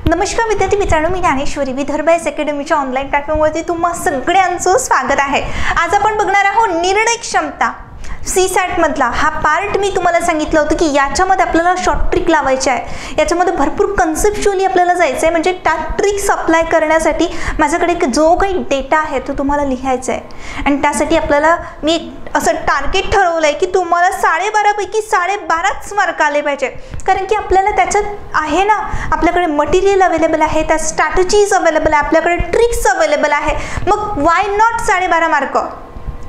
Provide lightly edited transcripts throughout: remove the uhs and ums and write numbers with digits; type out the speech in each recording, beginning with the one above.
नमस्कार विद्यार्थी मित्रांनो, मी ज्ञानेश्वरी विदर्भ अकॅडमीच्या ऑनलाईन प्लॅटफॉर्मवरती तुम्हा सगळ्यांचं स्वागत आहे। आज आपण बघणार आहोत निर्णय क्षमता सीसॅट मधला हा पार्ट। मी तुम्हाला सांगितलं होतं की याच्यामध्ये आपल्याला शॉर्ट ट्रिक लावायची आहे, याच्यामध्ये भरपूर कन्सेप्च्युअली आपल्याला जायचं आहे, म्हणजे त्या ट्रिक्स अप्लाय करण्यासाठी माझ्याकडे जो काही डेटा आहे तो तुम्हाला लिहायचा आहे। आणि त्यासाठी आपल्याला मी असं टार्गेट ठरवलं आहे की तुम्हाला 12.5 पैकी 12.5 मार्क आले पाहिजे, कारण की आपल्याला त्याच्यात आहे ना, आपल्याकडे मटेरियल अवेलेबल आहे, त्या स्ट्रॅटेजीज अवेलेबल आहे, आपल्याकडे ट्रिक्स अवेलेबल आहे, मग वाय नॉट 12.5 मार्क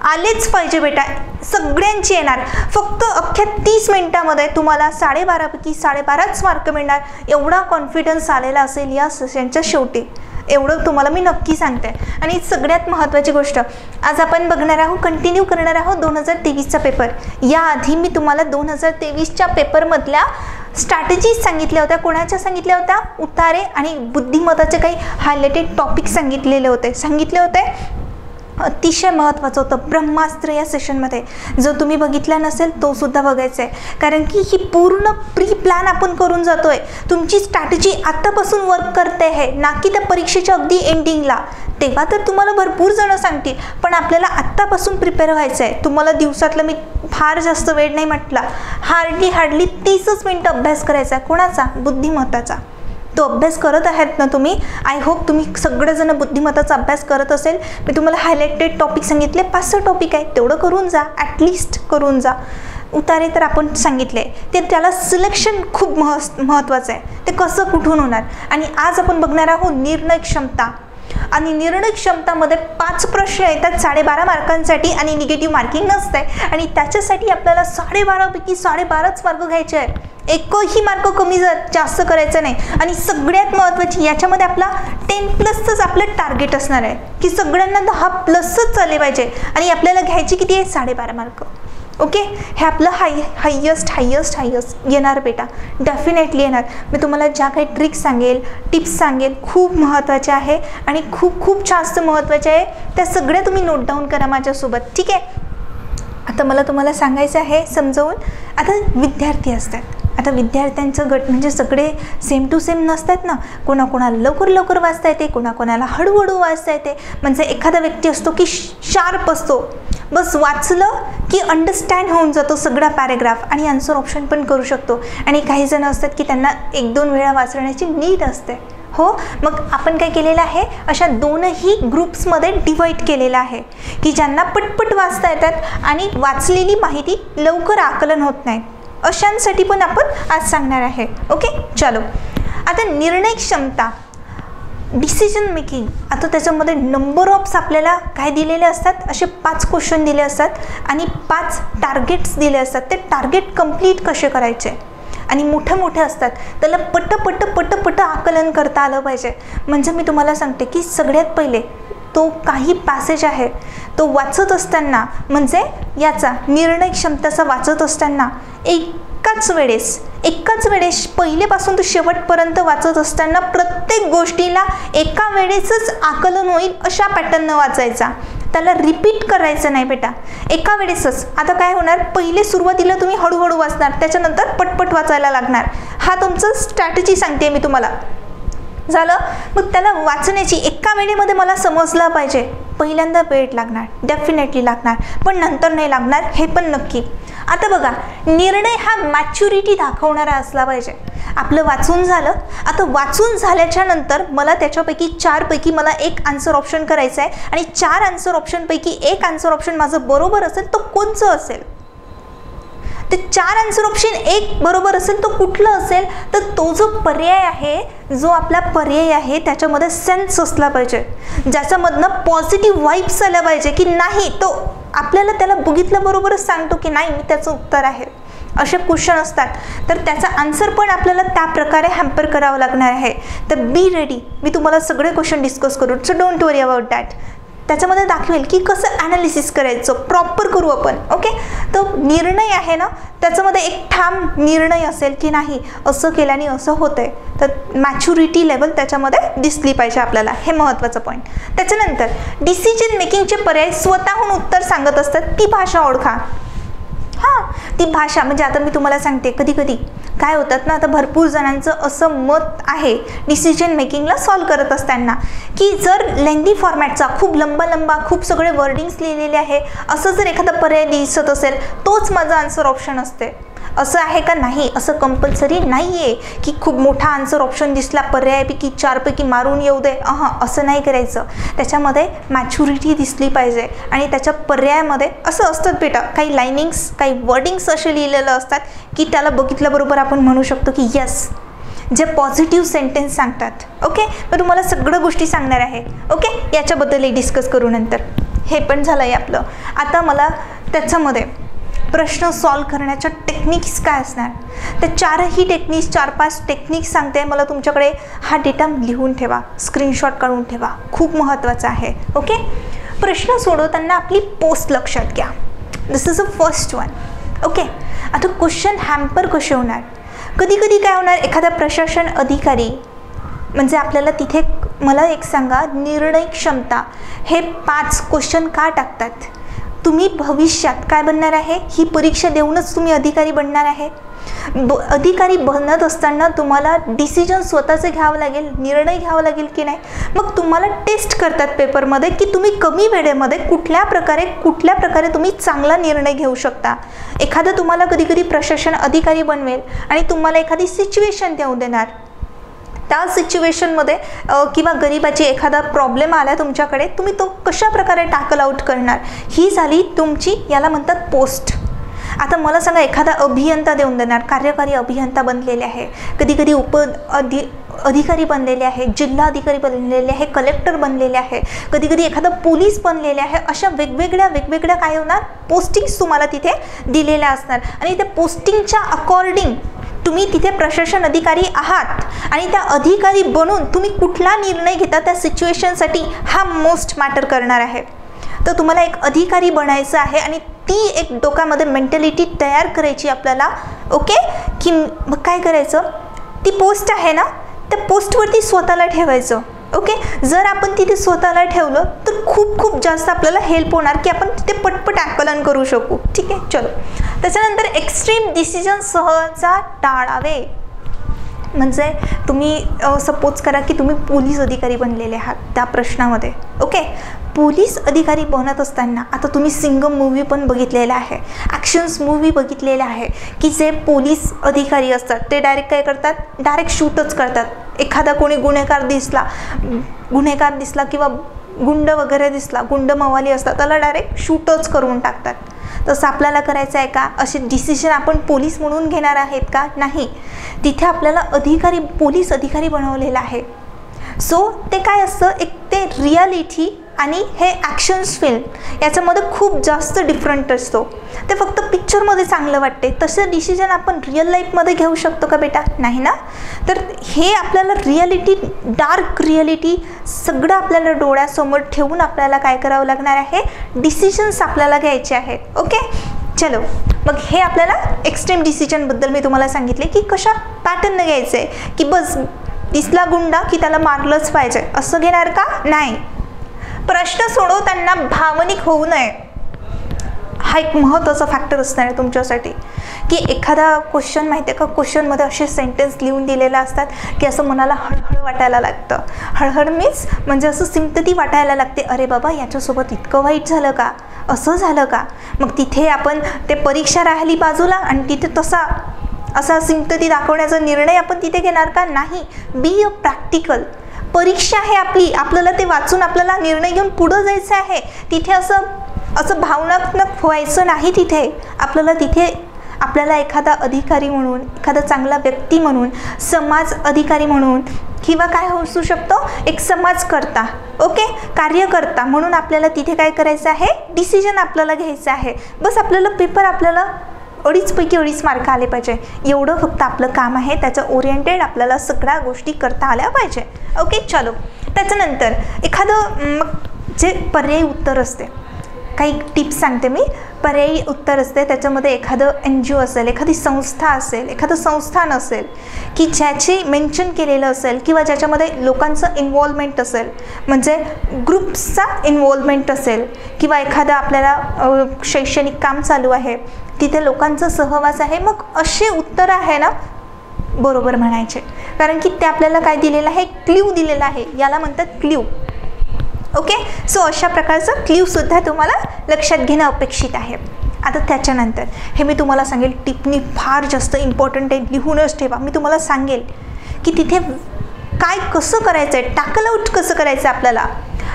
आलेच पाहिजे बेटा, सगळ्यांची येणार। फक्त अख्ख्या 30 मिनिटांमध्ये तुम्हाला 12.5 पैकी 12.5 मार्क मिळणार, एवढा कॉन्फिडन्स आलेला असेल या सेशनच्या शेवटी, एवढं तुम्हाला मी नक्की सांगते। आणि सगळ्यात महत्त्वाची गोष्ट, आज आपण बघणार आहोत, कंटिन्यू करणार आहोत 2023चा पेपर। याआधी मी तुम्हाला 2023च्या पेपरमधल्या स्ट्रॅटेजीज सांगितल्या होत्या, कोणाच्या सांगितल्या होत्या, उतारे आणि बुद्धिमत्ताचे काही हायलाइटेड टॉपिक सांगितले होते। अतिशय महत्त्वाचं होतं ब्रह्मास्त्र या सेशनमध्ये, जो तुम्ही बघितला नसेल तो सुद्धा बघायचा आहे, कारण की ही पूर्ण प्री प्लॅन आपण करून जातोय। तुमची स्ट्रॅटेजी आत्तापासून वर्क करते आहे, ना की त्या परीक्षेच्या अगदी एंडिंगला। तेव्हा तर तुम्हाला भरपूर जण सांगतील, पण आपल्याला आत्तापासून प्रिपेअर व्हायचं आहे। तुम्हाला दिवसातलं मी फार जास्त वेळ नाही म्हटला, हार्डली 30 मिनिटं अभ्यास करायचा आहे। कोणाचा? बुद्धिमत्ताचा। तो अभ्यास करत आहेत ना तुम्ही? आय होप तुम्ही सगळेजण बुद्धिमत्ताचा अभ्यास करत असेल। मी तुम्हाला हायलाइटेड टॉपिक सांगितले, 5-6 टॉपिक आहे, तेवढं करून जा, ॲटलिस्ट करून जा। उतारे तर आपण सांगितले, ते त्याला सिलेक्शन खूप महत्त्वाचं आहे, ते कसं कुठून होणार। आणि आज आपण बघणार आहोत निर्णय क्षमता। आणि निर्णय क्षमतामध्ये 5 प्रश्न येतात 12.5 मार्कांसाठी, आणि निगेटिव्ह मार्किंग नसते, आणि त्याच्यासाठी आपल्याला 12.5 पैकी 12.5 मार्क घ्यायचे आहेत। एकही मार्क कमी जास्त करायचं नाही। आणि सगळ्यात महत्त्वाची, याच्यामध्ये आपला 10+ आपलं टार्गेट असणार आहे की सगळ्यांना 10+ आले पाहिजे, आणि आपल्याला घ्यायची किती आहे? 12.5 मार्क। ओके, हे आपलं हायेस्ट येणार बेटा, डेफिनेटली येणार। मी तुम्हाला ज्या काही ट्रिक्स सांगेल, टिप्स सांगेल, खूप महत्त्वाचे आहे आणि खूप जास्त महत्त्वाचे आहे, त्या सगळ्या तुम्ही नोट डाऊन करा माझ्यासोबत, ठीक आहे? आता मला तुम्हाला सांगायचं आहे समजावून। आता विद्यार्थी असतात, आता विद्यार्थ्यांचं गट म्हणजे सगळे सेम टू सेम नसतात ना, कोणाकोणाला लवकर वाचता येते, कोणाकोणाला हळूहळू वाचता येते। म्हणजे एखादा व्यक्ती असतो की शार्प असतो, बस वाचलं की अंडरस्टँड होऊन जातो सगळा पॅरेग्राफ, आणि आन्सर ऑप्शन पण करू शकतो। आणि काही जण असतात की त्यांना 1-2 वेळा वाचण्याची नीड असते। हो, मग आपण काय केलेलं आहे, अशा 2ही ग्रुप्समध्ये डिवाईड केलेलं आहे की ज्यांना पटपट वाचता येतात आणि वाचलेली माहिती लवकर आकलन होत नाही, अशांसाठी पण आपण आज सांगणार आहे। ओके, चलो। आता निर्णय क्षमता, डिसिजन मेकिंग, आता त्याच्यामध्ये नंबर ऑफ्स आपल्याला काय दिलेले असतात, असे 5 क्वेश्चन दिले असतात आणि 5 टार्गेट्स दिले असतात। ते टार्गेट कंप्लीट कसे करायचे, आणि मोठे असतात, त्याला पट आकलन करता आलं पाहिजे। म्हणजे मी तुम्हाला सांगते की सगळ्यात पहिले तो काही पॅसेज आहे तो वाचत असताना, म्हणजे याचा निर्णय क्षमतेचा वाचत असताना एकाच वेळेस पहिलेपासून तो शेवटपर्यंत वाचत असताना प्रत्येक गोष्टीला एका वेळेसच आकलन होईल अशा पॅटर्ननं वाचायचा, त्याला रिपीट करायचं नाही बेटा, एका वेळेसच। आता काय होणार, पहिले सुरुवातीला तुम्ही हळूहळू वाचणार, त्याच्यानंतर पटपट वाचायला लागणार। हा तुमचं स्ट्रॅटेजी सांगते मी तुम्हाला, झालं? मग त्याला वाचण्याची एका वेळेमध्ये मला समजला पाहिजे, पहिल्यांदा वेळ लागणार, डेफिनेटली लागणार, पण नंतर नाही लागणार, हे पण नक्की। आता बघा, निर्णय हा मॅच्युरिटी दाखवणारा असला पाहिजे। आपलं वाचून झालं, आता वाचून झाल्याच्या नंतर मला त्याच्यापैकी 4 पैकी मला 1 आन्सर ऑप्शन करायचा आहे, आणि 4 आन्सर ऑप्शनपैकी 1 आन्सर ऑप्शन माझं बरोबर असेल, तो कोणचं असेल? ते 4 आन्सर ऑप्शन 1 बरोबर असेल, तो कुठलं असेल? तर तो जो पर्याय आहे, जो आपला पर्याय आहे त्याच्यामध्ये सेन्स असला पाहिजे, ज्याच्यामधनं पॉझिटिव्ह वाइब्स आल्या पाहिजे की नाही, तो आपल्याला त्याला बघितलं बरोबरच सांगतो की नाही मी त्याचं उत्तर आहे। असे क्वेश्चन असतात, तर त्याचा आन्सर पण आपल्याला त्या प्रकारे हॅम्पर करावं लागणार आहे। तर बी रेडी, मी तुम्हाला सगळे क्वेश्चन डिस्कस करू, so don't worry about that. त्याच्यामध्ये दाखवेल की कसं ॲनालिसिस करायचं, प्रॉपर करू आपण। ओके, तो निर्णय आहे ना, त्याच्यामध्ये एक ठाम निर्णय असेल की नाही, असं केल्याने असं होतंय, तर मॅच्युरिटी लेवल त्याच्यामध्ये दिसली पाहिजे आपल्याला, हे महत्त्वाचं पॉईंट। त्याच्यानंतर डिसिजन मेकिंगचे पर्याय स्वतःहून उत्तर सांगत असतात, ती भाषा ओळखा। हां, ती भाषा म्हणजे आता मी तुम्हाला सांगते, कधी कधी काय होतात ना, आता भरपूर जणांचं असं मत आहे डिसिजन मेकिंगला सॉल्व करत असताना, की जर लेंदी फॉर्मॅटचा खूप लंबा खूप सगळे वर्डिंग्स लिहिलेले आहे असं जर एखादा पर्याय दिसत असेल, तोच माझा आन्सर ऑप्शन असते. असं आहे का? नाही, असं कंपल्सरी नाही आहे की खूप मोठा आन्सर ऑप्शन दिसला पर्यायापैकी 4 पैकी मारून येऊ दे. असं नाही करायचं. त्याच्यामध्ये मॅच्युरिटी दिसली पाहिजे आणि त्याच्या पर्यायामध्ये असं असतं बेटा, काही लाइनिंग्स काही वर्डिंग्स असे लिहिलेलं असतात की त्याला बघितल्याबरोबर आपण म्हणू शकतो की यस, जे पॉझिटिव्ह सेंटेन्स सांगतात. ओके, मग तुम्हाला सगळं गोष्टी सांगणार आहे. ओके, याच्याबद्दलही डिस्कस करू नंतर. हे पण झालं आहे आपलं. आता मला त्याच्यामध्ये प्रश्न सॉल्व करण्याच्या टेक्निक्स काय असणार, त्या 4ही टेक्निक्स 4-5 टेक्निक्स सांगते. मला तुमच्याकडे हा डेटा लिहून ठेवा, स्क्रीनशॉट काढून ठेवा, खूप महत्त्वाचं आहे. ओके, प्रश्न सोडवताना आपली पोस्ट लक्षात घ्या. This is a first one. Okay, आता क्वेश्चन हॅम्पर कसे होणार, कधी कधी काय होणार, एखादा प्रशासन अधिकारी म्हणजे आपल्याला तिथे, मला एक सांगा, निर्णय क्षमता हे 5 क्वेश्चन का टाकतात? तुम्ही भविष्यात काय बनणार आहे, ही परीक्षा देऊनच तुम्ही अधिकारी बनणार आहे. अधिकारी बनत असताना तुम्हाला डिसिजन स्वतःचे घ्यावं लागेल, निर्णय घ्यावा लागेल की नाही. मग तुम्हाला टेस्ट करतात पेपरमध्ये की तुम्ही कमी वेळेमध्ये कुठल्या प्रकारे तुम्ही चांगला निर्णय घेऊ शकता. एखादं तुम्हाला कधी कधी प्रशासन अधिकारी बनवेल आणि तुम्हाला एखादी सिच्युएशन देऊ देणार. त्या सिच्युएशनमध्ये किंवा गरिबाची एखादा प्रॉब्लेम आला तुमच्याकडे, तुम्ही तो कशा प्रकारे टॅकल आउट करणार, ही झाली तुमची, याला म्हणतात पोस्ट. आता मला सांगा, एखादा अभियंता देऊन देणार, कार्यकारी अभियंता बनलेले आहे, कधी कधी अधिकारी बनलेले आहे, जिल्हा अधिकारी बनलेले आहे, कलेक्टर बनलेले आहे, कधी कधी एखादा पोलीस बनलेले आहे. अशा वेगवेगळ्या काय होणार, पोस्टिंग्स तुम्हाला तिथे दिलेल्या असणार आणि त्या पोस्टिंगच्या अकॉर्डिंग तुम्ही तिथे प्रशासन अधिकारी आहात आणि त्या अधिकारी बनून तुम्ही कुठला निर्णय घेता त्या सिच्युएशनसाठी, हा मोस्ट मॅटर करणार आहे. तर तुम्हाला एक अधिकारी बनायचं आहे आणि ती एक डोक्यामध्ये मेंटॅलिटी तयार करायची आपल्याला. ओके, की मग काय करायचं, ती पोस्ट आहे ना, त्या पोस्टवरती स्वतःला ठेवायचं. ओके, जर आपण तिथे स्वतःला ठेवलं तर खूप जास्त आपल्याला हेल्प होणार की आपण तिथे पटपट आकलन करू शकू. ठीक आहे, चलो. त्याच्यानंतर एक्स्ट्रीम डिसिजन सहसा टाळावे. म्हणजे तुम्ही सपोज करा की तुम्ही पोलीस अधिकारी बनलेले आहात त्या प्रश्नामध्ये. ओके, पोलीस अधिकारी बनत असताना आता तुम्ही सिंगम मूवी पण बघितलेला आहे, ॲक्शन्स मूवी बघितलेल्या आहे की जे पोलीस अधिकारी असतात ते डायरेक्ट काय करतात, डायरेक्ट शूटच करतात. एखादा कोणी गुन्हेगार दिसला किंवा गुंड वगैरे दिसला, गुंड मवाली असतात, त्याला डायरेक्ट शूटच करून टाकतात. तसं आपल्याला करायचं आहे का? असे डिसिजन आपण पोलीस म्हणून घेणार आहेत का? नाही, तिथे आपल्याला पोलीस अधिकारी बनवलेला आहे. सो ते काय असतं, एक ते रियालिटी आणि हे ॲक्शन्स फिल्म याच्यामध्ये खूप जास्त डिफरंट असतो. ते फक्त पिक्चरमध्ये चांगलं वाटते, तसं डिसिजन आपण रिअल लाईफमध्ये घेऊ शकतो का बेटा? नाही ना. तर हे आपल्याला रियालिटी, डार्क रियालिटी सगळं आपल्याला डोळ्यासमोर ठेवून आपल्याला काय करावं लागणार आहे, डिसिजन्स आपल्याला घ्यायचे आहेत. ओके, चलो. मग हे आपल्याला एक्स्ट्रीम डिसिजनबद्दल मी तुम्हाला सांगितले की कशा पॅटर्नने घ्यायचं आहे, की बस दिसला गुंडा की त्याला मारलंच पाहिजे असं घेणार का? नाही. प्रश्न सोडवताना भावनिक होऊ नये, हा एक महत्त्वाचा फॅक्टर असणार आहे तुमच्यासाठी. की एखादा क्वेश्चन माहिती आहे का, क्वेश्चनमध्ये असे सेंटेन्स लिहून दिलेले असतात की असं मनाला हळहळ वाटायला लागतं. हळहळ मीन्स म्हणजे असं सिम्पथी वाटायला लागते, अरे बाबा याच्यासोबत इतकं वाईट झालं का, असं झालं का. मग तिथे आपण ते परीक्षा राहिली बाजूला आणि तिथे असा सिम्पथी दाखवण्याचा निर्णय आपण तिथे घेणार का? नाही. Be a practical. परीक्षा आहे आपल्याला ते वाचून आपल्याला निर्णय घेऊन पुढं जायचं आहे. तिथे असं भावनात्मक व्हायचं नाही. तिथे आपल्याला एखादा अधिकारी म्हणून, एखादा चांगला व्यक्ती म्हणून, समाज अधिकारी म्हणून किंवा काय असू शकतो, एक समाजकर्ता, ओके, कार्यकर्ता म्हणून आपल्याला तिथे काय करायचं आहे, डिसिजन आपल्याला घ्यायचं आहे. बस आपल्याला पेपर आपल्याला 2.5 पैकी 2.5 मार्क आले पाहिजे, एवढं फक्त आपलं काम आहे. त्याच्या ओरिएंटेड आपल्याला सगळ्या गोष्टी करता आल्या पाहिजे. ओके, चलो. त्याच्यानंतर एखादं मग जे पर्यायी उत्तर असते, काही टिप्स सांगते मी. पर्यायी उत्तर असते त्याच्यामध्ये एखादं NGO असेल, एखादी संस्था असेल, एखादं संस्थान असेल की ज्याचे मेन्शन केलेलं असेल किंवा ज्याच्यामध्ये लोकांचं इन्व्हॉल्वमेंट असेल, म्हणजे ग्रुप्सचा इन्व्हॉल्वमेंट असेल किंवा एखादं आपल्याला शैक्षणिक काम चालू आहे तिथे लोकांचा सहवास आहे, मग असे उत्तर आहे ना बरोबर म्हणायचे, कारण की ते आपल्याला काय दिलेलं आहे, क्ल्यू दिलेला आहे, याला म्हणतात क्ल्यू. ओके, सो अशा प्रकारचं क्ल्यूसुद्धा तुम्हाला लक्षात घेणं अपेक्षित आहे. आता त्याच्यानंतर हे मी तुम्हाला सांगेल, टिप्पणी फार जास्त इम्पॉर्टंट आहे, लिहूनच ठेवा. मी तुम्हाला सांगेल की तिथे काय कसं करायचं आहे, टॅकल आउट कसं करायचं आहे आपल्याला.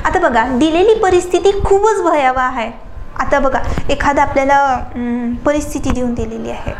आता बघा, दिलेली परिस्थिती खूपच भयावह आहे. आता बघा, एखादा आपल्याला परिस्थिती देऊन दिलेली आहे,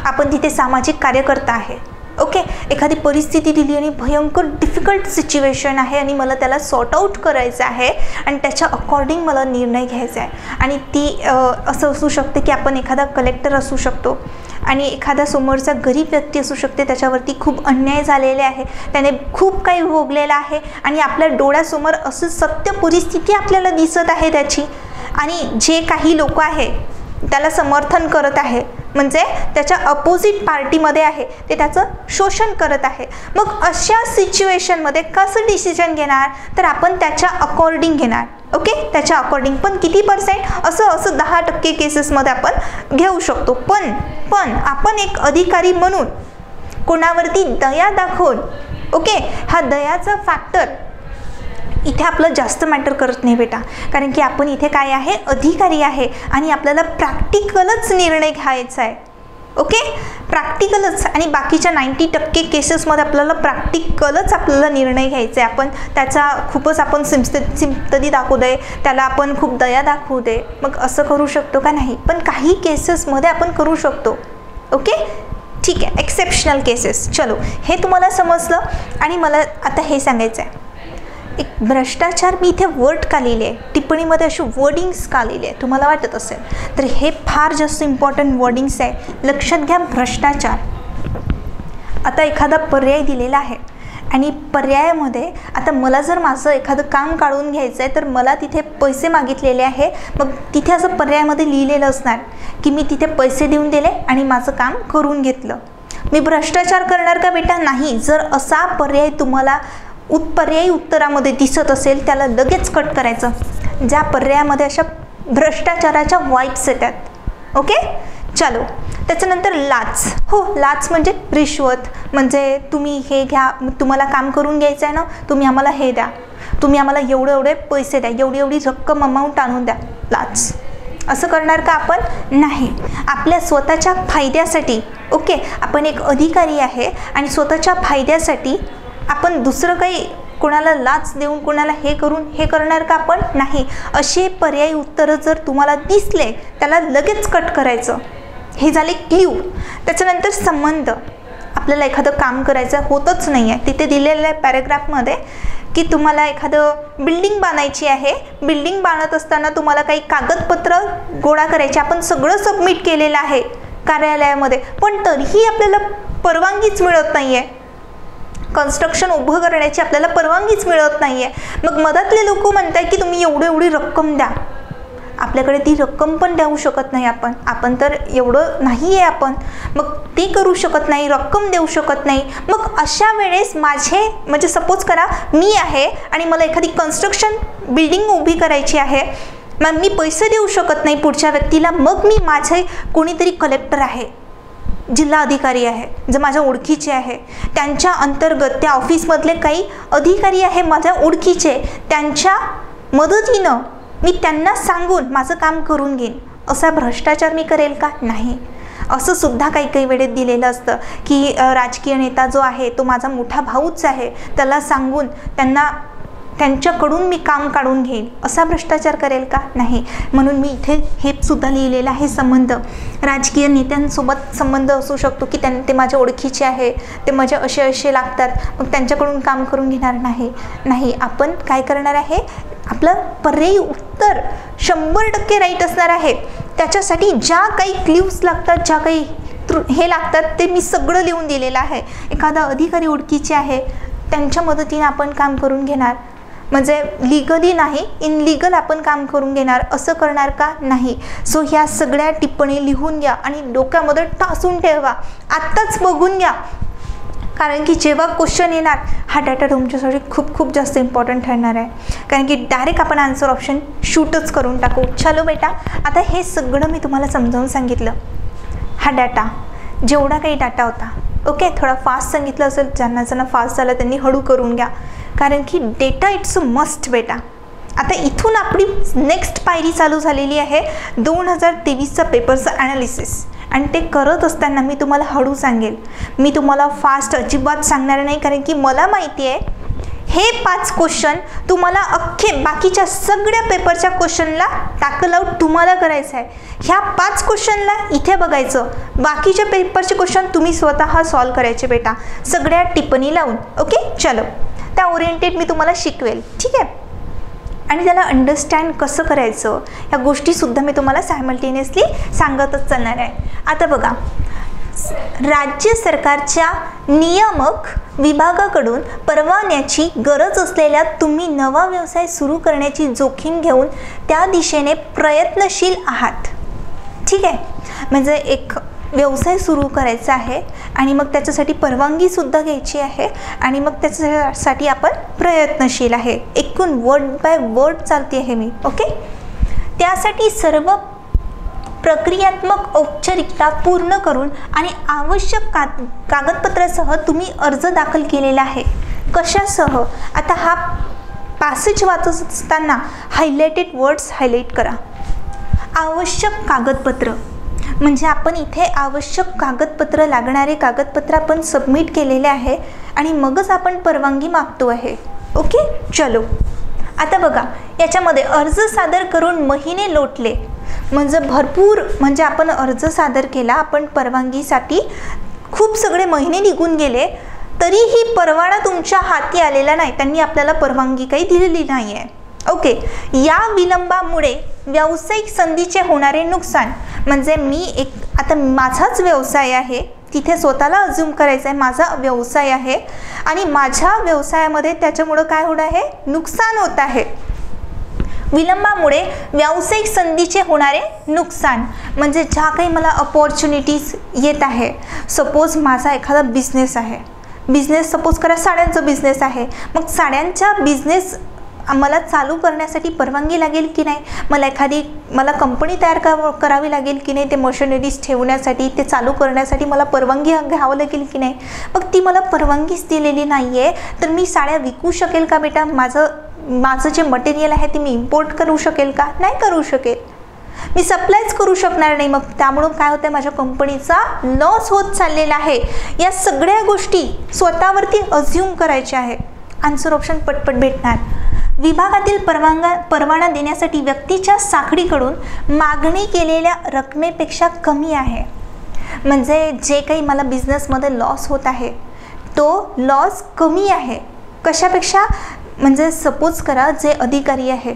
आपण तिथे सामाजिक कार्यकर्ता आहे. ओके, एखादी परिस्थिती दिली आणि भयंकर डिफिकल्ट सिच्युएशन आहे आणि मला त्याला सॉर्ट आऊट करायचं आहे आणि त्याच्या अकॉर्डिंग मला निर्णय घ्यायचा आहे. आणि ती असं असू शकते की आपण एखादा कलेक्टर असू शकतो आणि एखादा समोरचा गरीब व्यक्ती असू शकते, त्याच्यावरती खूप अन्याय झालेले आहे, त्याने खूप काही भोगलेलं आहे आणि आपल्या डोळ्यासमोर असं सत्य परिस्थिती आपल्याला दिसत आहे त्याची, आणि जे काही लोक आहे त्याला समर्थन करत आहे, म्हणजे त्याच्या अपोजिट पार्टीमध्ये आहे, ते त्याचं शोषण करत आहे. मग अशा सिच्युएशनमध्ये कसं डिसिजन घेणार, तर आपण त्याच्या अकॉर्डिंग घेणार. ओके, त्याच्या अकॉर्डिंग, पण किती %? असं 10% केसेसमध्ये आपण घेऊ शकतो. पण आपण एक अधिकारी म्हणून कोणावरती दया दाखवून, ओके, हा दयाचा फॅक्टर इथे आपलं जास्त मॅटर करत नाही बेटा, कारण की आपण इथे काय आहे, अधिकारी आहे आणि आपल्याला प्रॅक्टिकलच निर्णय घ्यायचा आहे. ओके, प्रॅक्टिकलच, आणि बाकीच्या 90% केसेसमध्ये आपल्याला प्रॅक्टिकलच आपल्याला निर्णय घ्यायचा आहे. आपण त्याचा खूपच आपण सिम्पथी दाखवू दे, त्याला आपण खूप दया दाखवू दे, मग असं करू शकतो का? नाही. पण काही केसेसमध्ये आपण करू शकतो. ओके, ठीक आहे, एक्सेप्शनल केसेस. चलो, हे तुम्हाला समजलं. आणि मला आता हे सांगायचं आहे, एक भ्रष्टाचार मी इथे वर्ड का लिहिले आहे, टिप्पणीमध्ये अशी वर्डिंग्स का लिहिले आहे तुम्हाला वाटत असेल, तर हे फार जास्त इम्पॉर्टंट वर्डिंग्स आहे. लक्षात घ्या, भ्रष्टाचार. आता एखादा पर्याय दिलेला आहे आणि पर्यायामध्ये आता मला जर माझं एखादं काम काढून घ्यायचं आहे, तर मला तिथे पैसे मागितलेले आहे, मग तिथे असं पर्यायामध्ये लिहिलेलं असणार की मी तिथे पैसे देऊन दिले आणि माझं काम करून घेतलं. मी भ्रष्टाचार करणार का बेटा? नाही. जर असा पर्याय तुम्हाला पर्यायी उत्तरामध्ये दिसत असेल, त्याला लगेच कट करायचं. ज्या पर्यायामध्ये अशा भ्रष्टाचाराच्या वाईब्स येतात. ओके, चलो. त्याच्यानंतर लाच. हो, लाच म्हणजे रिश्वत, म्हणजे तुम्ही हे घ्या, तुम्हाला काम करून घ्यायचं आहे ना, तुम्ही आम्हाला हे द्या, तुम्ही आम्हाला एवढे पैसे द्या, एवढी रक्कम अमाऊंट आणून द्या. लाच. असं करणार का आपण? नाही. आपल्या स्वतःच्या फायद्यासाठी, ओके, आपण एक अधिकारी आहे आणि स्वतःच्या फायद्यासाठी आपण दुसरं काही कोणाला लाच देऊन, कोणाला हे करून हे करणार का आपण? नाही. असे पर्यायी उत्तरं जर तुम्हाला दिसले, त्याला लगेच कट करायचं. हे झाले क्ल्यू. त्याच्यानंतर संबंध. आपल्याला एखादं काम करायचं होतच नाही आहे, तिथे दिलेल्या पॅरेग्राफमध्ये की तुम्हाला एखादं बिल्डिंग बांधायची आहे, बिल्डिंग बांधत असताना तुम्हाला काही कागदपत्र गोळा करायचे, आपण सगळं सबमिट केलेलं आहे कार्यालयामध्ये, पण तरीही आपल्याला परवानगीच मिळत नाही आहे, कन्स्ट्रक्शन उभं करण्याची आपल्याला परवानगीच मिळत नाही आहे. मग मधातले लोक म्हणतात की तुम्ही एवढी रक्कम द्या. आपल्याकडे ती रक्कम पण देऊ शकत नाही आपण तर एवढं नाही आहे आपण, मग ते करू शकत नाही, रक्कम देऊ शकत नाही. मग अशा वेळेस माझे म्हणजे सपोज करा मी आहे आणि मला एखादी कन्स्ट्रक्शन बिल्डिंग उभी करायची आहे, मग मी पैसे देऊ शकत नाही पुढच्या व्यक्तीला, मग मी माझे कोणीतरी कलेक्टर आहे, जिल्हा अधिकारी आहे, जे माझ्या ओळखीचे आहे, त्यांच्या अंतर्गत त्या ऑफिसमधले काही अधिकारी आहे माझ्या ओळखीचे, त्यांच्या मदतीनं मी त्यांना सांगून माझं काम करून घेईन. असा भ्रष्टाचार मी करेल का? नाही. असं सुद्धा काही वेळेत दिलेलं असतं की राजकीय नेता जो आहे तो माझा मोठा भाऊच आहे, त्याला सांगून त्यांच्याकडून मी काम काढून घेईन. असा भ्रष्टाचार करेल का? नाही. म्हणून मी इथे हे सुद्धा लिहिलेलं आहे संबंध. राजकीय नेत्यांसोबत संबंध असू शकतो की ते माझ्या ओळखीचे आहे, ते माझे असे लागतात, मग त्यांच्याकडून काम करून घेणार नाही. आपण काय करणार आहे, आपलं पर्यायी उत्तर 100% राईट असणार आहे. त्याच्यासाठी ज्या काही क्ल्यूज लागतात, ज्या काही हे लागतात, ते मी सगळं लिहून दिलेलं आहे. एखादा अधिकारी ओळखीचे आहे, त्यांच्या मदतीने आपण काम करून घेणार, म्हणजे लिगली नाही, इनलिगल आपण काम करून घेणार. असं करणार का? नाही. सो ह्या सगळ्या टिप्पणी लिहून घ्या आणि डोक्यामध्ये टासून ठेवा, आत्ताच बघून घ्या, कारण की जेव्हा क्वेश्चन येणार हा डाटा तुमच्यासाठी खूप जास्त इम्पॉर्टंट ठरणार आहे, कारण की डायरेक्ट आपण आन्सर ऑप्शन शूटच करून टाकू. चलो बेटा, आता हे सगळं मी तुम्हाला समजावून सांगितलं. हा डाटा, जेवढा काही डाटा होता, ओके. थोडा फास्ट सांगितलं असेल, ज्यांना फास्ट झालं त्यांनी हळू करून घ्या, कारण की डेटा इट्स अ मस्ट बेटा. आता इथून आपली नेक्स्ट पायरी चालू झालेली आहे 2023चा पेपरचं ॲनालिसिस. आणि ते करत असताना मी तुम्हाला हळू सांगेल, मी तुम्हाला फास्ट अजिबात सांगणार नाही, कारण की मला माहिती आहे हे 5 क्वेश्चन तुम्हाला अख्खे बाकीच्या सगळ्या पेपरच्या क्वेश्चनला टॅकल आउट तुम्हाला करायचं आहे. ह्या 5 क्वेश्चनला इथे बघायचं, बाकीच्या पेपरचे क्वेश्चन तुम्ही स्वतः सॉल्व करायचे बेटा, सगळ्या टिप्पणी लावून. ओके, चलो, त्या ओरिएंटेड मी तुम्हाला शिकवेल, ठीक आहे. आणि त्याला अंडरस्टँड कसं करायचं ह्या गोष्टीसुद्धा मी तुम्हाला सायमल्टेनियसली सांगतच चालणार आहे. आता बघा, राज्य सरकारच्या नियामक विभागाकडून परवान्याची गरज असलेल्या तुम्ही नवा व्यवसाय सुरू करण्याची जोखीम घेऊन त्या दिशेने प्रयत्नशील आहात, ठीक आहे. म्हणजे एक व्यवसाय सुरू करायचा आहे आणि मग त्याच्यासाठी परवानगीसुद्धा घ्यायची आहे आणि मग त्याच्यासाठी आपण प्रयत्नशील आहे. एकूण वर्ड बाय वर्ड चालते आहे मी, ओके. त्यासाठी सर्व प्रक्रियात्मक औपचारिकता पूर्ण करून आणि आवश्यक कागदपत्रासह तुम्ही अर्ज दाखल केलेला आहे. कशासह? आता हा पॅसेज वाचत असताना हायलाइटेड वर्ड्स हायलाइट करा. आवश्यक कागदपत्र म्हणजे आपण इथे आवश्यक कागदपत्र, लागणारे कागदपत्र आपण सबमिट केलेले आहे आणि मगच आपण परवानगी मागतो आहे. ओके, चलो. आता बघा, याच्यामध्ये अर्ज सादर करून महिने लोटले म्हणजे भरपूर, म्हणजे आपण अर्ज सादर केला, आपण परवानगीसाठी खूप सगळे महिने निघून गेले, तरीही परवाना तुमच्या हाती आलेला नाही, त्यांनी आपल्याला परवानगी काही दिलेली नाही आहे. ओके, या विलंबामुळे व्यावसायिक संधीचे होणारे नुकसान म्हणजे आता माझाच व्यवसाय आहे, तिथे स्वतःला अज्यूम करायचं आहे माझा व्यवसाय आहे आणि माझ्या व्यवसायामध्ये त्याच्यामुळं काय होत आहे, नुकसान होत आहे. विलंबामुळे व्यावसायिक संधीचे होणारे नुकसान म्हणजे ज्या काही मला अपॉर्च्युनिटीज येत आहे. सपोज माझा एखादा बिझनेस आहे, बिझनेस सपोज करा साड्यांचा बिझनेस आहे, मग साड्यांच्या बिझनेस मला चालू करण्यासाठी परवानगी लागेल की नाही, मला कंपनी तयार करावी लागेल की नाही, ते मशिनरीज ठेवण्यासाठी, ते चालू करण्यासाठी मला परवानगी घ्यावं लागेल की नाही. मग ती मला परवानगीच दिलेली नाही आहे, तर मी साड्या विकू शकेल का बेटा? माझं जे मटेरियल आहे ते मी इम्पोर्ट करू शकेल का? नाही करू शकेल, मी सप्लायच करू शकणार नाही. मग त्यामुळं काय होतं, माझ्या कंपनीचा लॉस होत चाललेला आहे. या सगळ्या गोष्टी स्वतःवरती अज्यूम करायच्या आहे. आन्सर ऑप्शन पटपट भेटणार. विभागातील परवाना देण्यासाठी व्यक्तीच्या साखळीकडून मागणी केलेल्या रकमेपेक्षा कमी आहे. म्हणजे जे काही मला बिझनेसमध्ये लॉस होत आहे तो लॉस कमी आहे. कशापेक्षा? म्हणजे सपोज करा जे अधिकारी आहे,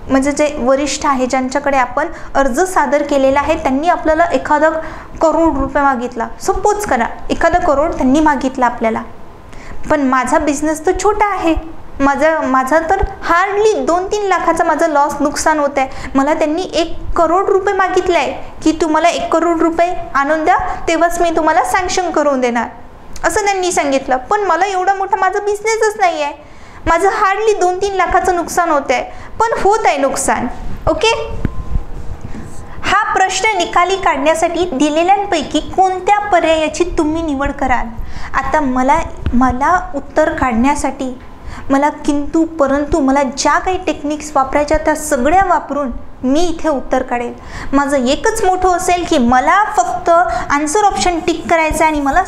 म्हणजे जे वरिष्ठ आहे, ज्यांच्याकडे आपण अर्ज सादर केलेला आहे, त्यांनी आपल्याला एखादा करोड रुपये मागितला. सपोज करा एखादा करोड त्यांनी मागितला आपल्याला, पण माझा बिझनेस तर छोटा आहे, माझा तर हार्डली 2-3 लाखाचा माझा लॉस नुकसान होत आहे. मला त्यांनी 1 करोड रुपये मागितले आहे की तुम्हाला 1 करोड रुपये आणून द्या, तेव्हाच मी तुम्हाला सँक्शन करून देणार, असं त्यांनी सांगितलं. पण मला एवढा मोठा माझा बिझनेसच नाही आहे, माझं हार्डली 2-3 लाखाचं नुकसान होत आहे, पण होत आहे नुकसान. ओके, हा प्रश्न निकाली काढण्यासाठी दिलेल्यांपैकी कोणत्या पर्यायाची तुम्ही निवड कराल? आता मला उत्तर काढण्यासाठी मला किंतु परंतु मला ज्या काही टेक्निक्स वापरायच्या त्या सगळ्या वापरून मी इथे उत्तर काढेल. माझं एकच मोठं असेल की मला फक्त आन्सर ऑप्शन टिक करायचं आहे आणि मला